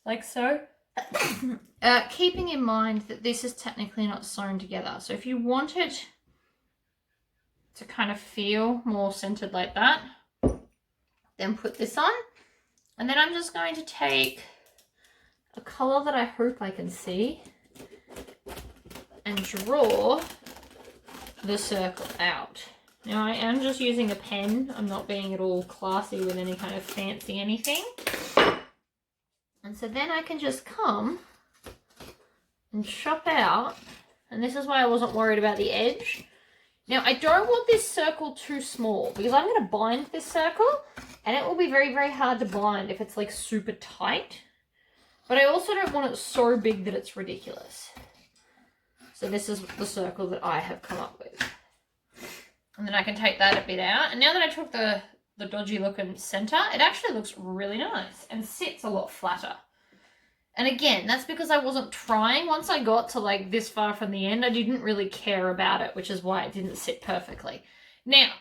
Like so. Keeping in mind that this is technically not sewn together. So if you want it to kind of feel more centered like that, then put this on. And then I'm just going to take a color that I hope I can see and draw the circle out. Now I am just using a pen. I'm not being at all classy with any kind of fancy anything. And so then I can just come and chop out. And this is why I wasn't worried about the edge. Now I don't want this circle too small because I'm going to bind this circle and it will be very, very hard to bind if it's like super tight. But I also don't want it so big that it's ridiculous. So this is the circle that I have come up with. And then I can take that a bit out. And now that I took the dodgy looking center, it actually looks really nice and sits a lot flatter. And again, that's because I wasn't trying. Once I got to like this far from the end, I didn't really care about it, which is why it didn't sit perfectly. Now,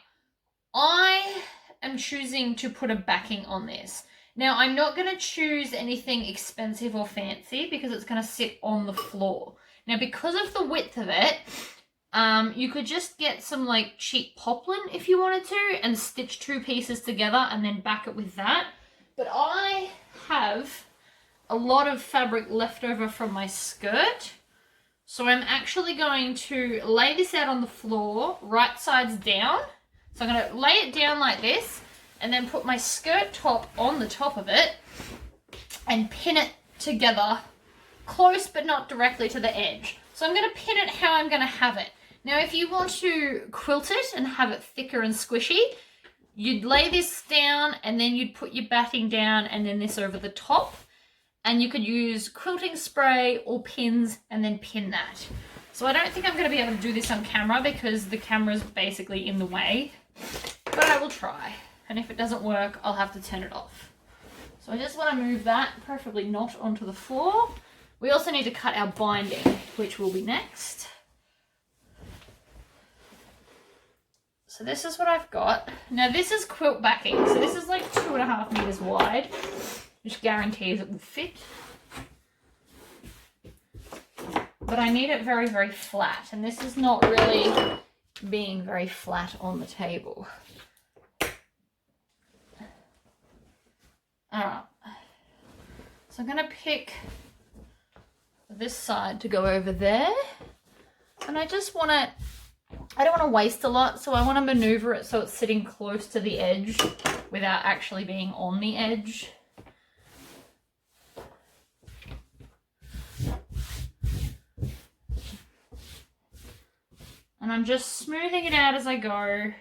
I am choosing to put a backing on this. Now, I'm not going to choose anything expensive or fancy because it's going to sit on the floor. Now, because of the width of it, you could just get some like cheap poplin if you wanted to and stitch 2 pieces together and then back it with that. But I have a lot of fabric left over from my skirt. So I'm actually going to lay this out on the floor, right sides down. So I'm going to lay it down like this. and then put my skirt top on the top of it and pin it together close but not directly to the edge. So I'm going to pin it how I'm going to have it. Now if you want to quilt it and have it thicker and squishy, you'd lay this down and then you'd put your batting down and then this over the top, and you could use quilting spray or pins and then pin that. So I don't think I'm going to be able to do this on camera because the camera's basically in the way, but I will try. And if it doesn't work, I'll have to turn it off. So I just want to move that, preferably not onto the floor. We also need to cut our binding, which will be next. So this is what I've got. Now this is quilt backing. So this is like 2.5 meters wide, which guarantees it will fit. But I need it very, very flat. And this is not really being very flat on the table. Alright. So I'm going to pick this side to go over there. And I just want to, I don't want to waste a lot, so I want to maneuver it so it's sitting close to the edge without actually being on the edge. And I'm just smoothing it out as I go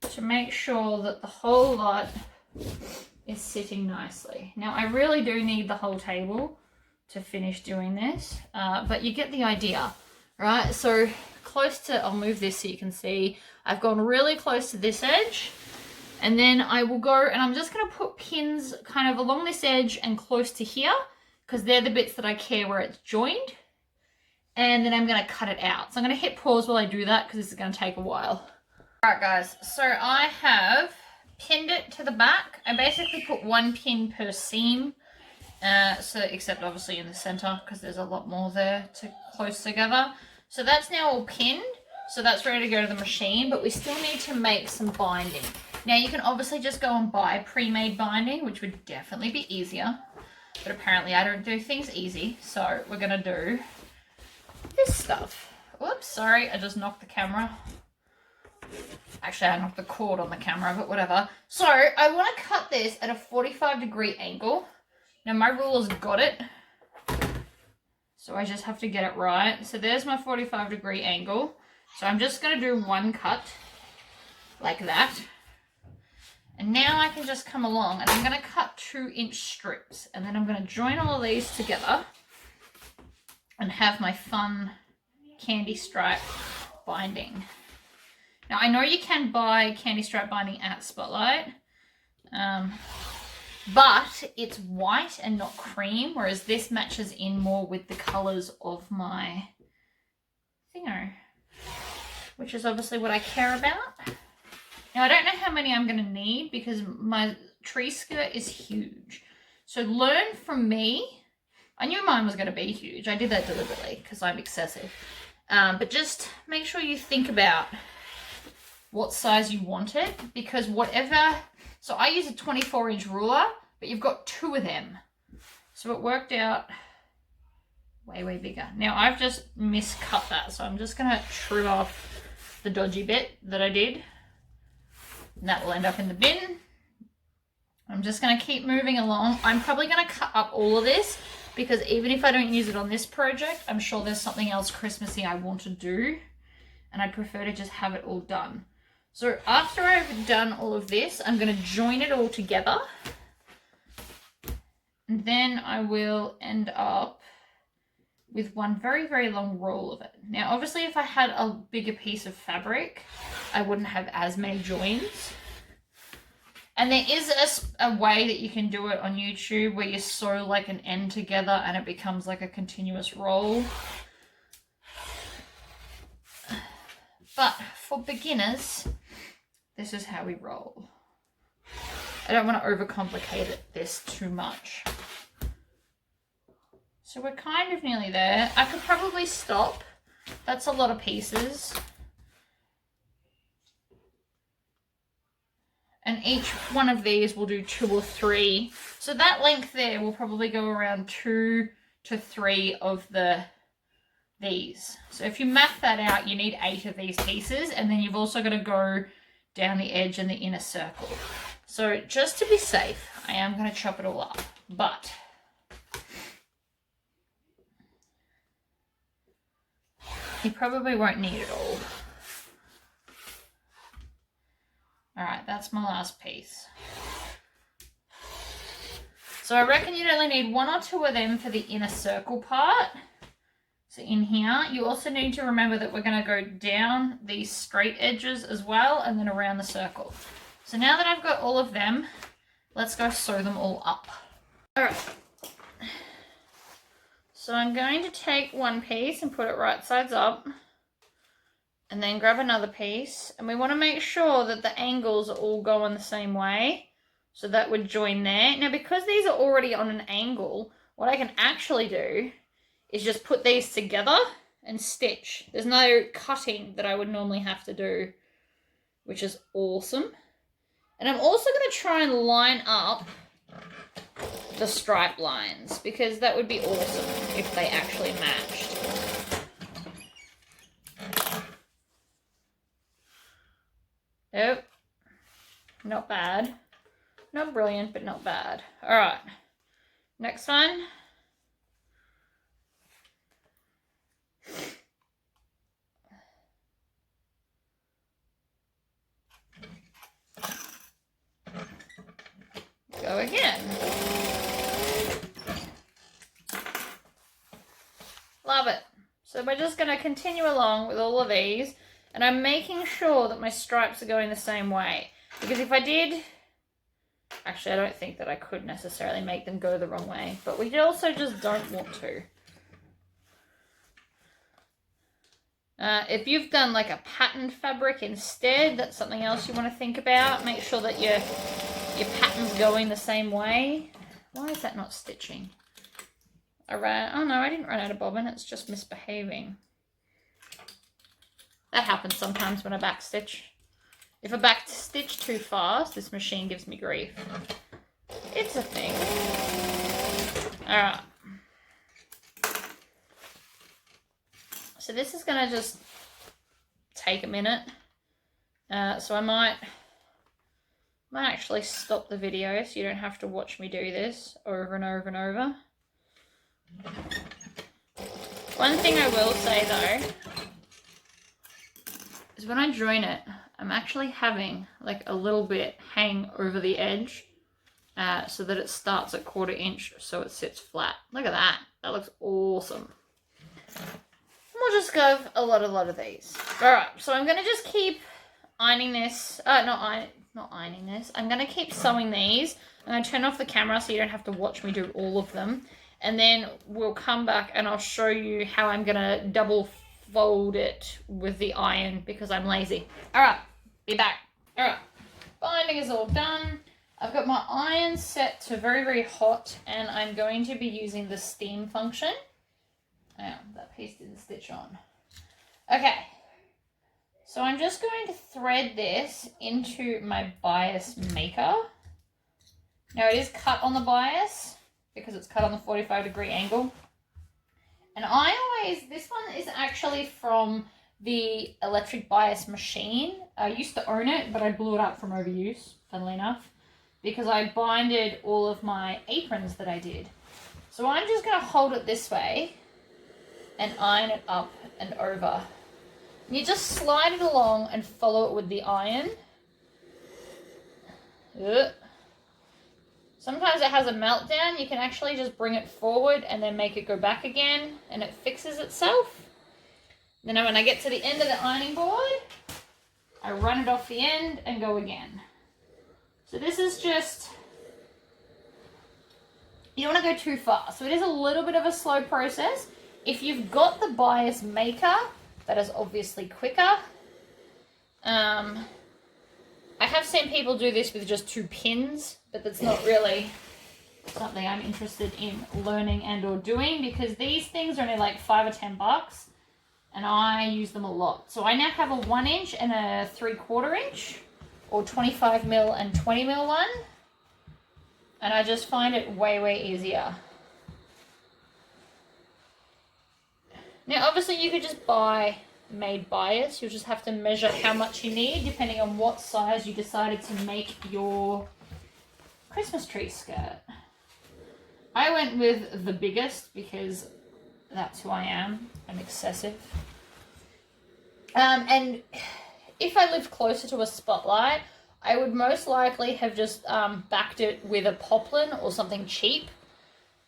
to make sure that the whole lot is sitting nicely. Now I really do need the whole table to finish doing this, but you get the idea, right? So close to, I'll move this so you can see, I've gone really close to this edge, and then I will go and I'm just going to put pins kind of along this edge and close to here because they're the bits that I care where it's joined, and then I'm going to cut it out. So I'm going to hit pause while I do that because this is going to take a while. Alright guys, so I have pinned it to the back. I basically put one pin per seam, so except obviously in the center because there's a lot more there to close together. So that's now all pinned, so that's ready to go to the machine, but we still need to make some binding. Now you can obviously just go and buy pre-made binding, which would definitely be easier, but apparently I don't do things easy, so we're gonna do this stuff. Whoops, sorry, I just knocked the camera. Actually, I knocked the cord on the camera, but whatever. So I want to cut this at a 45-degree angle. Now my ruler's got it, so I just have to get it right. So there's my 45-degree angle. So I'm just going to do one cut like that. And now I can just come along and I'm going to cut 2-inch strips. And then I'm going to join all of these together and have my fun candy stripe binding. Now I know you can buy candy stripe binding at Spotlight, but it's white and not cream, whereas this matches in more with the colours of my thingo, which is obviously what I care about. Now I don't know how many I'm going to need because my tree skirt is huge. So learn from me. I knew mine was going to be huge. I did that deliberately because I'm excessive. But just make sure you think about what size you want it, because whatever, so I use a 24-inch ruler, but you've got 2 of them. So it worked out way, way bigger. Now I've just miscut that, so I'm just going to trim off the dodgy bit that I did. And that will end up in the bin. I'm just going to keep moving along. I'm probably going to cut up all of this because even if I don't use it on this project, I'm sure there's something else Christmassy I want to do. And I'd prefer to just have it all done. So after I've done all of this, I'm going to join it all together. And then I will end up with one very, very long roll of it. Now, obviously, if I had a bigger piece of fabric, I wouldn't have as many joins. And there is a way that you can do it on YouTube where you sew like an end together and it becomes like a continuous roll. But for beginners, this is how we roll. I don't want to overcomplicate this too much. So we're kind of nearly there. I could probably stop. That's a lot of pieces. And each one of these will do 2 or 3. So that length there will probably go around 2 to 3 of these. So if you map that out, you need 8 of these pieces, and then you've also got to go down the edge and the inner circle. So just to be safe, I am going to chop it all up, but you probably won't need it all. All right, that's my last piece. So I reckon you'd only need 1 or 2 of them for the inner circle part. So in here, you also need to remember that we're going to go down these straight edges as well and then around the circle. So now that I've got all of them, let's go sew them all up. All right. So I'm going to take one piece and put it right sides up and then grab another piece. And we want to make sure that the angles are all going the same way. So that would join there. Now, because these are already on an angle, what I can actually do is just put these together and stitch. There's no cutting that I would normally have to do, which is awesome. And I'm also going to try and line up the stripe lines because that would be awesome if they actually matched. Nope. Not bad. Not brilliant, but not bad. All right. Next one. Go again. Love it. So we're just going to continue along with all of these, and I'm making sure that my stripes are going the same way. Because if I did, actually I don't think that I could necessarily make them go the wrong way, but we also just don't want to. If you've done like a patterned fabric instead, that's something else you want to think about. Make sure that your pattern's going the same way. Why is that not stitching? Oh no, I didn't run out of bobbin, it's just misbehaving. That happens sometimes when I backstitch. If I backstitch too fast, this machine gives me grief. It's a thing. Alright. So this is going to just take a minute. So I might actually stop the video so you don't have to watch me do this over and over and over. One thing I will say though is when I join it, I'm actually having like a little bit hang over the edge so that it starts at 1/4 inch so it sits flat. Look at that. That looks awesome. We'll just go a lot of these. Alright, so I'm going to just keep ironing this. Not ironing this. I'm going to keep sewing these. I'm going to turn off the camera so you don't have to watch me do all of them. And then we'll come back and I'll show you how I'm going to double fold it with the iron because I'm lazy. Alright, be back. Alright, binding is all done. I've got my iron set to very, very hot and I'm going to be using the steam function. Oh, that piece didn't stitch on. Okay, so I'm just going to thread this into my bias maker. Now it is cut on the bias because it's cut on the 45-degree angle. And this one is actually from the electric bias machine. I used to own it, but I blew it up from overuse, funnily enough, because I binded all of my aprons that I did. So I'm just going to hold it this way and iron it up and over. And you just slide it along and follow it with the iron. Sometimes it has a meltdown. You can actually just bring it forward and then make it go back again and it fixes itself. Then when I get to the end of the ironing board, I run it off the end and go again. So this is just, you don't want to go too fast. So it is a little bit of a slow process. If you've got the bias maker, that is obviously quicker. I have seen people do this with just 2 pins, but that's not really something I'm interested in learning and or doing because these things are only like $5 or $10 and I use them a lot. So I now have a 1 inch and a 3/4 inch or 25 mil and 20 mil one. And I just find it way, way easier. Now, obviously, you could just buy made bias. You'll just have to measure how much you need depending on what size you decided to make your Christmas tree skirt. I went with the biggest because that's who I am. I'm excessive. And if I lived closer to a spotlight, I would most likely have just backed it with a poplin or something cheap,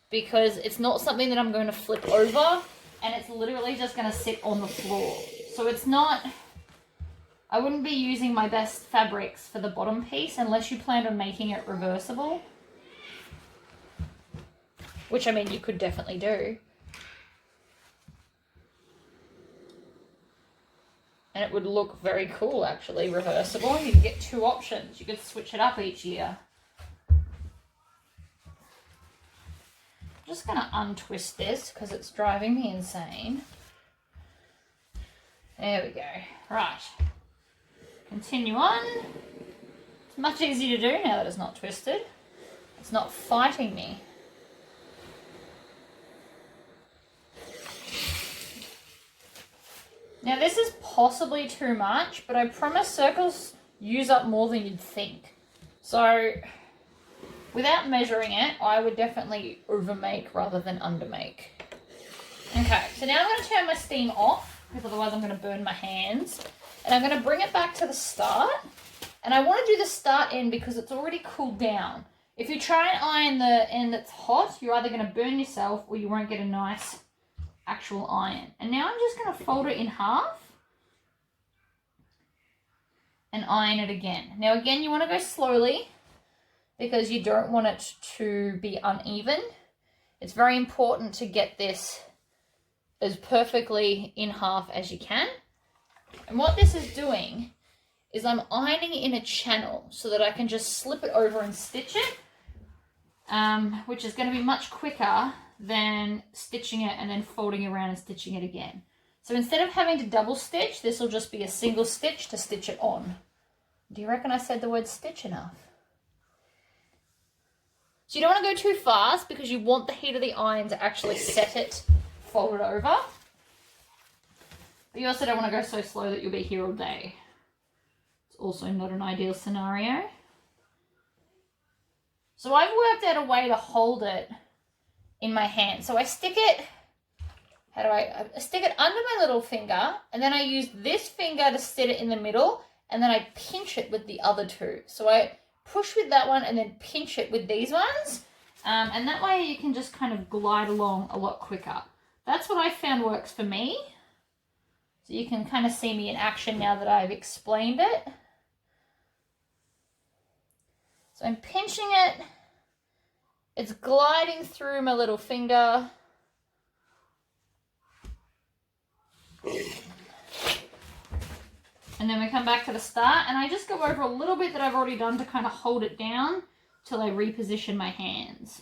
because it's not something that I'm going to flip over, and it's literally just going to sit on the floor. So it's not, I wouldn't be using my best fabrics for the bottom piece unless you planned on making it reversible. Which, I mean, you could definitely do. And it would look very cool, actually, reversible. You could get 2 options. You could switch it up each year. I'm just going to untwist this because it's driving me insane. There we go. Right. Continue on. It's much easier to do now that it's not twisted. It's not fighting me. Now this is possibly too much, but I promise circles use up more than you'd think. So without measuring it, I would definitely overmake rather than undermake. Okay, so now I'm going to turn my steam off, because otherwise I'm going to burn my hands. And I'm going to bring it back to the start. And I want to do the start end because it's already cooled down. If you try and iron the end that's hot, you're either going to burn yourself or you won't get a nice actual iron. And now I'm just going to fold it in half and iron it again. Now again, you want to go slowly because you don't want it to be uneven. It's very important to get this as perfectly in half as you can. And what this is doing is I'm ironing in a channel so that I can just slip it over and stitch it, which is going to be much quicker than stitching it and then folding around and stitching it again. So instead of having to double stitch, this will just be a single stitch to stitch it on. Do you reckon I said the word stitch enough? So you don't want to go too fast because you want the heat of the iron to actually set it folded over. But you also don't want to go so slow that you'll be here all day. It's also not an ideal scenario. So I've worked out a way to hold it in my hand. So I stick it, I stick it under my little finger, and then I use this finger to sit it in the middle, and then I pinch it with the other two. So I push with that one and then pinch it with these ones. And that way you can just kind of glide along a lot quicker. That's what I found works for me. So you can kind of see me in action now that I've explained it. So I'm pinching it. It's gliding through my little finger. And then we come back to the start, and I just go over a little bit that I've already done to kind of hold it down till I reposition my hands.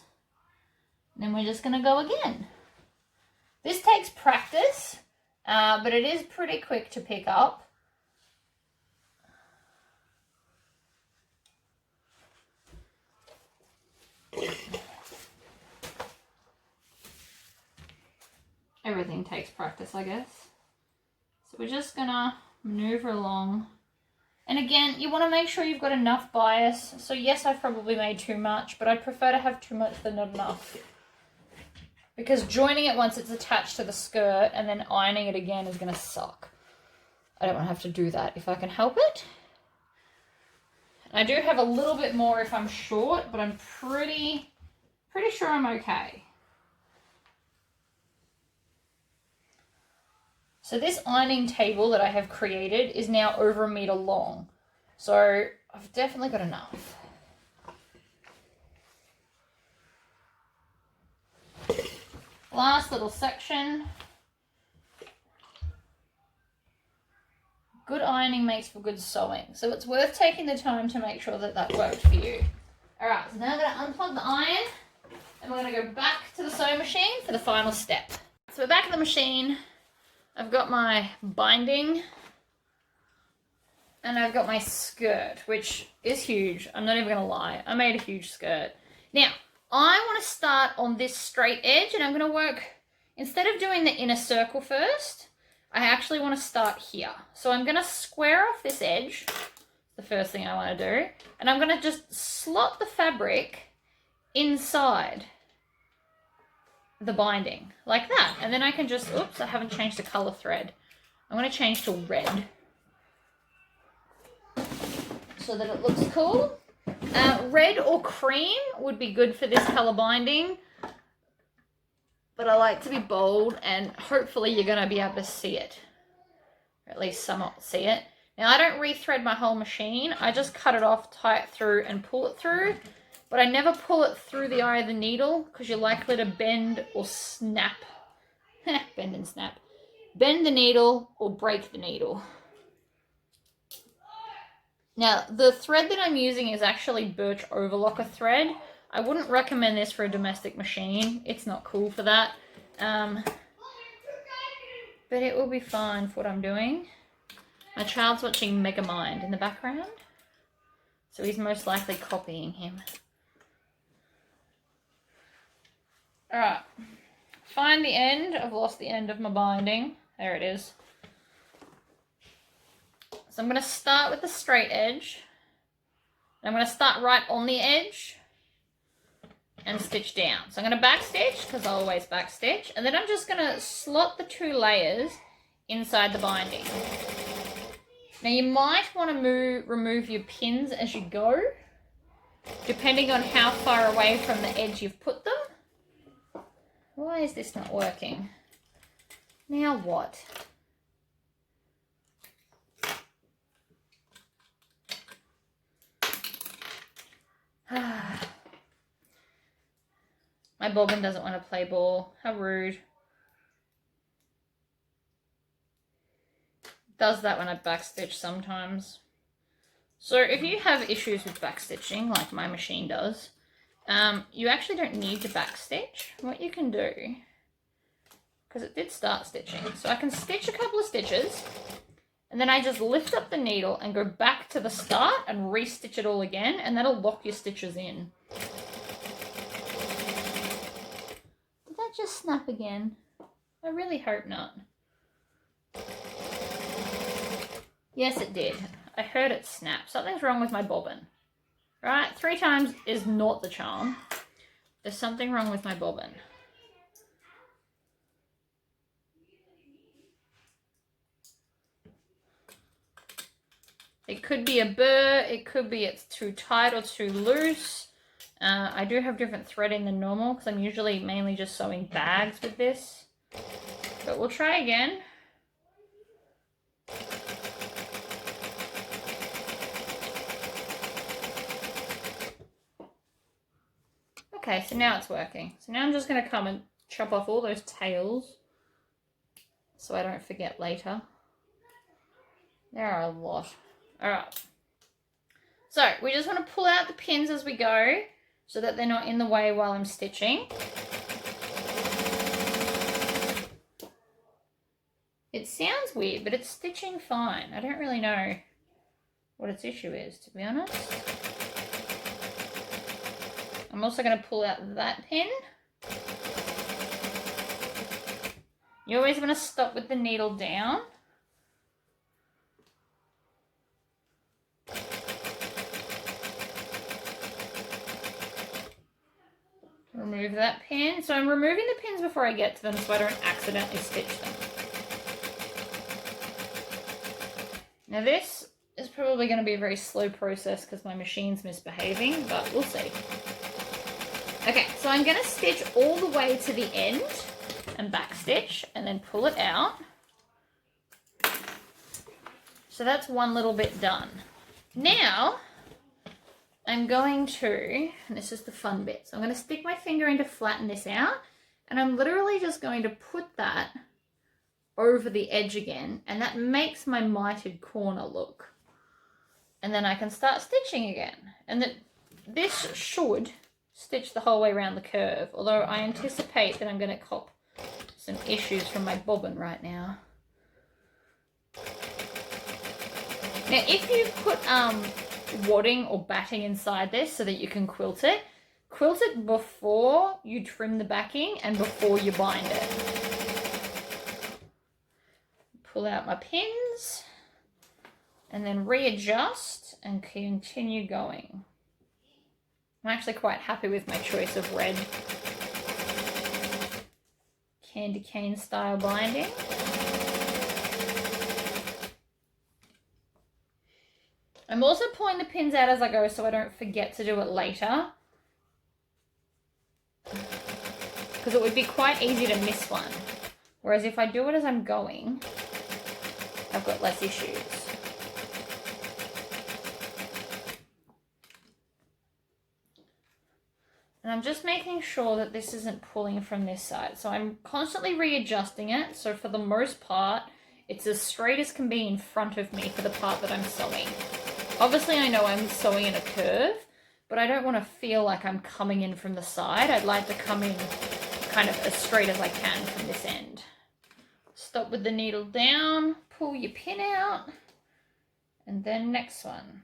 And then we're just going to go again. This takes practice, but it is pretty quick to pick up. Everything takes practice, I guess. So we're just gonna maneuver along. And again, you want to make sure you've got enough bias. So yes, I've probably made too much, but I'd prefer to have too much than not enough. Because joining it once it's attached to the skirt and then ironing it again is gonna suck. I don't want to have to do that if I can help it. I do have a little bit more if I'm short, but I'm pretty sure I'm okay. So this ironing table that I have created is now over 1 meter long. So I've definitely got enough. Last little section. Good ironing makes for good sewing. So it's worth taking the time to make sure that that worked for you. All right, so now I'm going to unplug the iron and we're going to go back to the sewing machine for the final step. So we're back at the machine. I've got my binding and I've got my skirt, which is huge. I'm not even going to lie. I made a huge skirt. Now, I want to start on this straight edge and I'm going to work, instead of doing the inner circle first, I actually want to start here. So I'm going to square off this edge, the first thing I want to do. And I'm going to just slot the fabric inside the binding like that. And then I can just, oops, I haven't changed the color thread. I'm going to change to red so that it looks cool. Red or cream would be good for this color binding, but I like to be bold, and hopefully you're going to be able to see it, or at least somewhat see it. Now, I don't rethread my whole machine. I just cut it off, tie it through, and pull it through, but I never pull it through the eye of the needle because you're likely to bend or snap. Bend and snap. Bend the needle or break the needle. Now, the thread that I'm using is actually birch overlocker thread. I wouldn't recommend this for a domestic machine. It's not cool for that. But it will be fine for what I'm doing. My child's watching Megamind in the background, so he's most likely copying him. Alright, find the end. I've lost the end of my binding. There it is. So I'm going to start with the straight edge. I'm going to start right on the edge and stitch down. So I'm going to back stitch because I always back stitch, and then I'm just going to slot the 2 layers inside the binding. Now you might want to remove your pins as you go, depending on how far away from the edge you've put them. Why is this not working? Now what? My bobbin doesn't want to play ball. How rude. Does that when I backstitch sometimes. So if you have issues with backstitching, like my machine does, you actually don't need to backstitch. What you can do, because it did start stitching, so I can stitch a couple of stitches, and then I just lift up the needle and go back to the start and re-stitch it all again, and that'll lock your stitches in. Did that just snap again? I really hope not. Yes, it did. I heard it snap. Something's wrong with my bobbin. Right? 3 times is not the charm. There's something wrong with my bobbin. It could be a burr, it could be it's too tight or too loose. I do have different threading than normal because I'm usually mainly just sewing bags with this. But we'll try again. Okay, so now it's working. So now I'm just going to come and chop off all those tails so I don't forget later. There are a lot. Alright. So we just want to pull out the pins as we go so that they're not in the way while I'm stitching. It sounds weird, but it's stitching fine. I don't really know what its issue is, to be honest. I'm also going to pull out that pin. You always want to stop with the needle down. Remove that pin. So I'm removing the pins before I get to them so I don't accidentally stitch them. Now this is probably going to be a very slow process because my machine's misbehaving, but we'll see. Okay, so I'm going to stitch all the way to the end and back stitch and then pull it out. So that's one little bit done. Now I'm going to, and this is the fun bit, so I'm going to stick my finger in to flatten this out, and I'm literally just going to put that over the edge again, and that makes my mitered corner look. And then I can start stitching again. And this should stitch the whole way around the curve, although I anticipate that I'm going to cop some issues from my bobbin right now. Now if you put wadding or batting inside this so that you can quilt it before you trim the backing and before you bind it. Pull out my pins. and then readjust and continue going. I'm actually quite happy with my choice of red candy cane style binding. I'm also pulling the pins out as I go so I don't forget to do it later, because it would be quite easy to miss one. Whereas if I do it as I'm going, I've got less issues. And I'm just making sure that this isn't pulling from this side. So I'm constantly readjusting it. So for the most part, it's as straight as can be in front of me for the part that I'm sewing. Obviously, I know I'm sewing in a curve, but I don't want to feel like I'm coming in from the side. I'd like to come in kind of as straight as I can from this end. Stop with the needle down, pull your pin out, and then next one.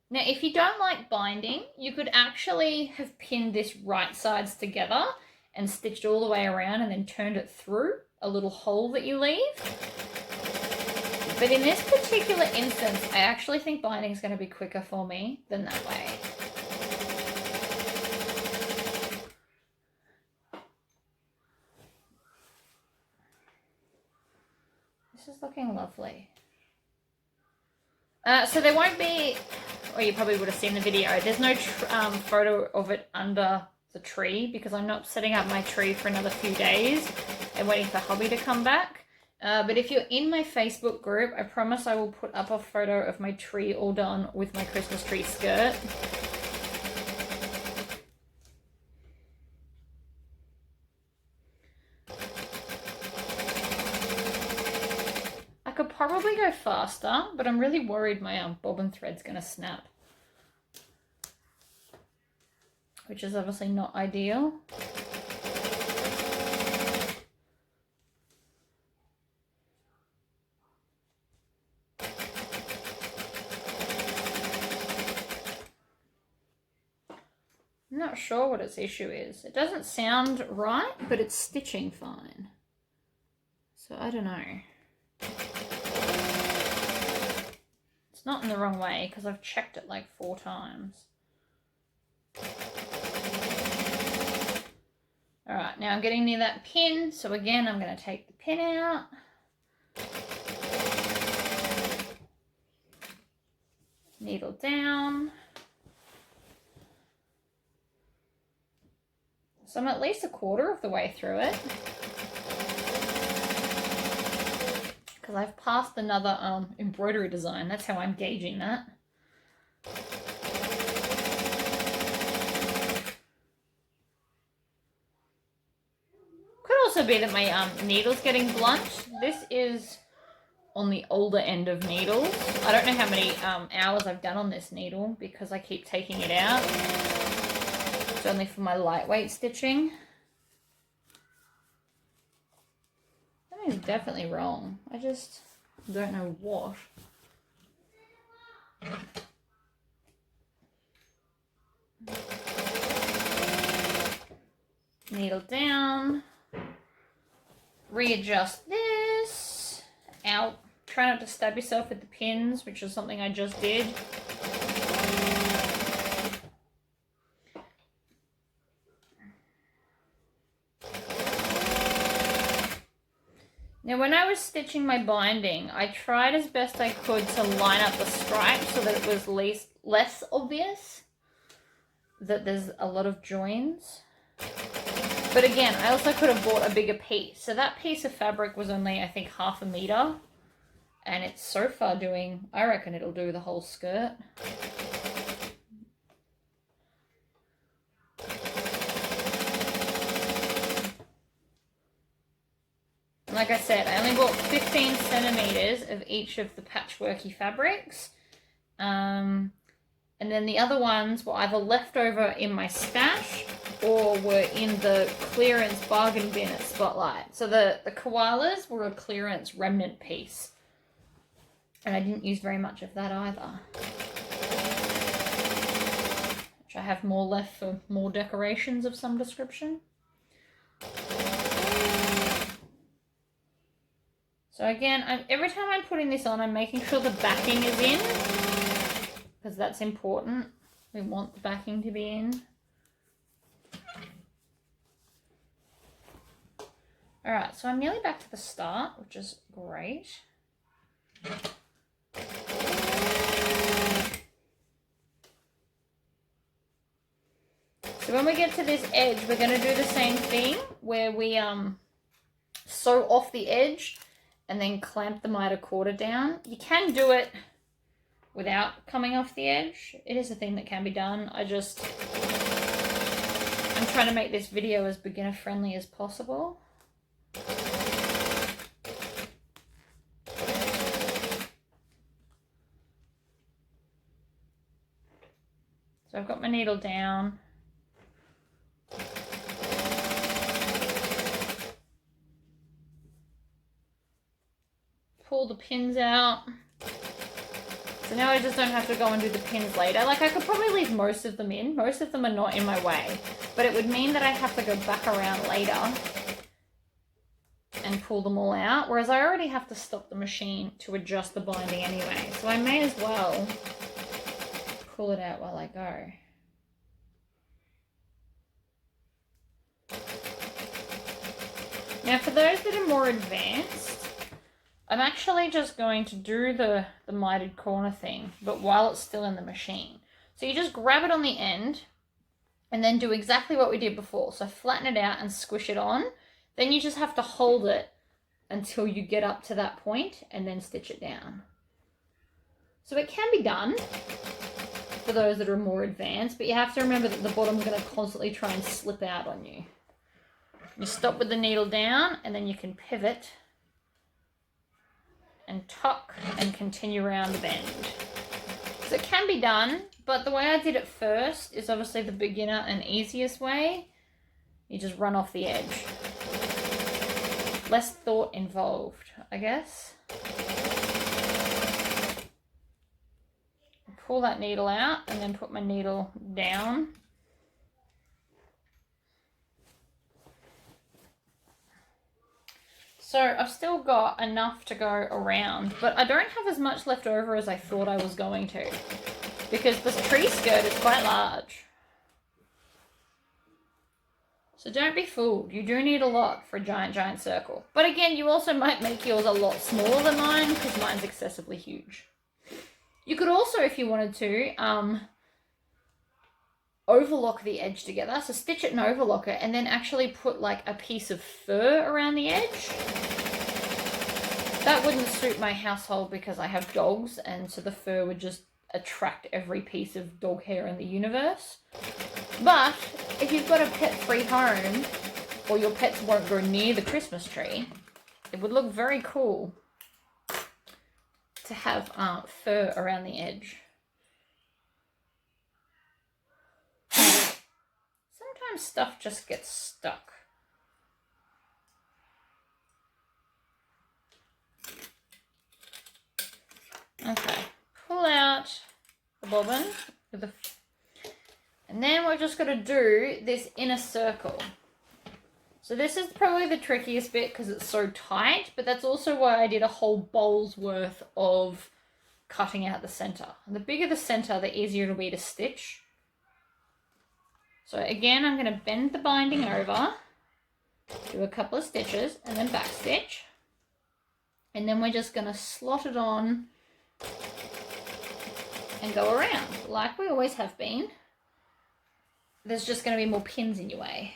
Now, if you don't like binding, you could actually have pinned this right sides together and stitched all the way around and then turned it through a little hole that you leave. But in this particular instance, I actually think binding is going to be quicker for me than that way. This is looking lovely. So there won't be, or you probably would have seen the video, there's no photo of it under the tree because I'm not setting up my tree for another few days and waiting for hubby to come back. But if you're in my Facebook group, I promise I will put up a photo of my tree all done with my Christmas tree skirt. I could probably go faster, but I'm really worried my bobbin thread's going to snap, which is obviously not ideal. I'm not sure what its issue is. It doesn't sound right, but it's stitching fine. So I don't know. It's not in the wrong way because I've checked it like 4 times. Alright, now I'm getting near that pin, so again I'm going to take the pin out. Needle down. So I'm at least 1/4 of the way through it. Because I've passed another embroidery design. That's how I'm gauging that. Could also be that my needle's getting blunt. This is on the older end of needles. I don't know how many hours I've done on this needle because I keep taking it out. It's only for my lightweight stitching. That is definitely wrong. I just don't know what. Needle down. Readjust this. Out. Try not to stab yourself with the pins, which is something I just did. Now when I was stitching my binding, I tried as best I could to line up the stripes so that it was less obvious that there's a lot of joins. But again, I also could have bought a bigger piece. So that piece of fabric was only, I think, 1/2 meter. And it's so far doing, I reckon it'll do the whole skirt. Like I said, I only bought 15 centimeters of each of the patchworky fabrics. And then the other ones were either left over in my stash or were in the clearance bargain bin at Spotlight. So the koalas were a clearance remnant piece. And I didn't use very much of that either. Which I have more left for more decorations of some description. So again, every time I'm putting this on, I'm making sure the backing is in, because that's important. We want the backing to be in. All right, so I'm nearly back to the start, which is great. So when we get to this edge, we're going to do the same thing where we sew off the edge and then clamp the miter quarter down. You can do it without coming off the edge. It is a thing that can be done. I'm trying to make this video as beginner friendly as possible. So I've got my needle down. Pull the pins out. So now I just don't have to go and do the pins later. Like, I could probably leave most of them in. Most of them are not in my way. But it would mean that I have to go back around later and pull them all out. Whereas I already have to stop the machine to adjust the binding anyway. So I may as well pull it out while I go. Now for those that are more advanced, I'm actually just going to do the mitered corner thing, but while it's still in the machine. So you just grab it on the end and then do exactly what we did before. So flatten it out and squish it on. Then you just have to hold it until you get up to that point and then stitch it down. So it can be done for those that are more advanced, but you have to remember that the bottom's going to constantly try and slip out on you. You stop with the needle down and then you can pivot and tuck and continue around the bend. So it can be done, but the way I did it first is obviously the beginner and easiest way. You just run off the edge. Less thought involved, I guess. Pull that needle out and then put my needle down. So I've still got enough to go around, but I don't have as much left over as I thought I was going to, because this tree skirt is quite large. So don't be fooled. You do need a lot for a giant circle. But again, you also might make yours a lot smaller than mine, because mine's excessively huge. You could also, if you wanted to, overlock the edge together. So stitch it and overlock it, and then actually put like a piece of fur around the edge. That wouldn't suit my household because I have dogs, and so the fur would just attract every piece of dog hair in the universe. But if you've got a pet-free home, or your pets won't go near the Christmas tree, it would look very cool to have fur around the edge. Sometimes stuff just gets stuck. Okay, pull out the bobbin with the, and then we're just going to do this inner circle. So this is probably the trickiest bit because it's so tight, but that's also why I did a whole bowl's worth of cutting out the center. And the bigger the center, the easier it'll be to stitch. So again, I'm going to bend the binding over, do a couple of stitches, and then back stitch. And then we're just going to slot it on and go around like we always have been. There's just going to be more pins in your way.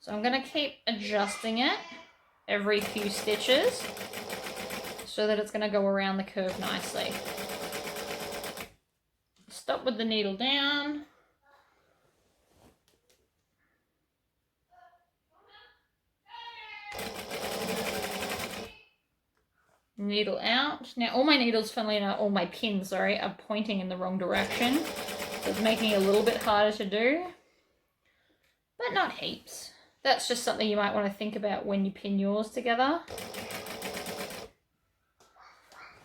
So I'm going to keep adjusting it every few stitches so that it's going to go around the curve nicely. Stop with the needle down. Needle out. Now all my needles, funnily enough, all my pins, sorry, are pointing in the wrong direction. So it's making it a little bit harder to do, but not heaps. That's just something you might want to think about when you pin yours together.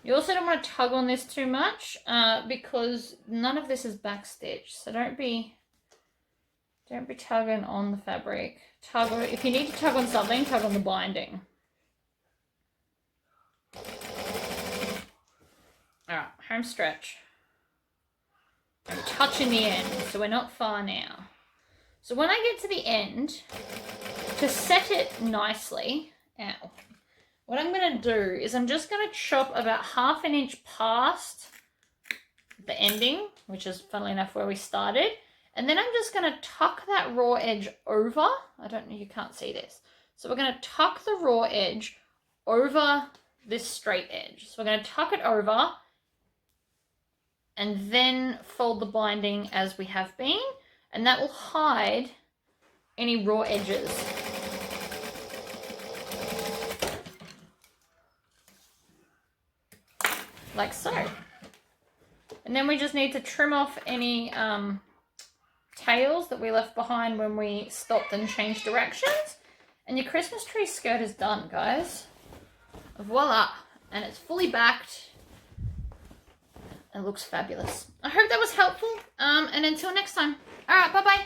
You also don't want to tug on this too much because none of this is backstitched. So don't be tugging on the fabric. If you need to tug on something, tug on the binding. Alright, home stretch. I'm touching the end, so we're not far now. So when I get to the end, to set it nicely, ow, what I'm going to do is I'm just going to chop about 1/2 inch past the ending, which is funnily enough where we started. And then I'm just going to tuck that raw edge over. I don't know, you can't see this. So we're going to tuck the raw edge over this straight edge. So we're going to tuck it over and then fold the binding as we have been. And that will hide any raw edges. Like so. And then we just need to trim off any tails that we left behind when we stopped and changed directions. And your Christmas tree skirt is done, guys. Voila. And it's fully backed. It looks fabulous. I hope that was helpful. And until next time. All right, bye-bye.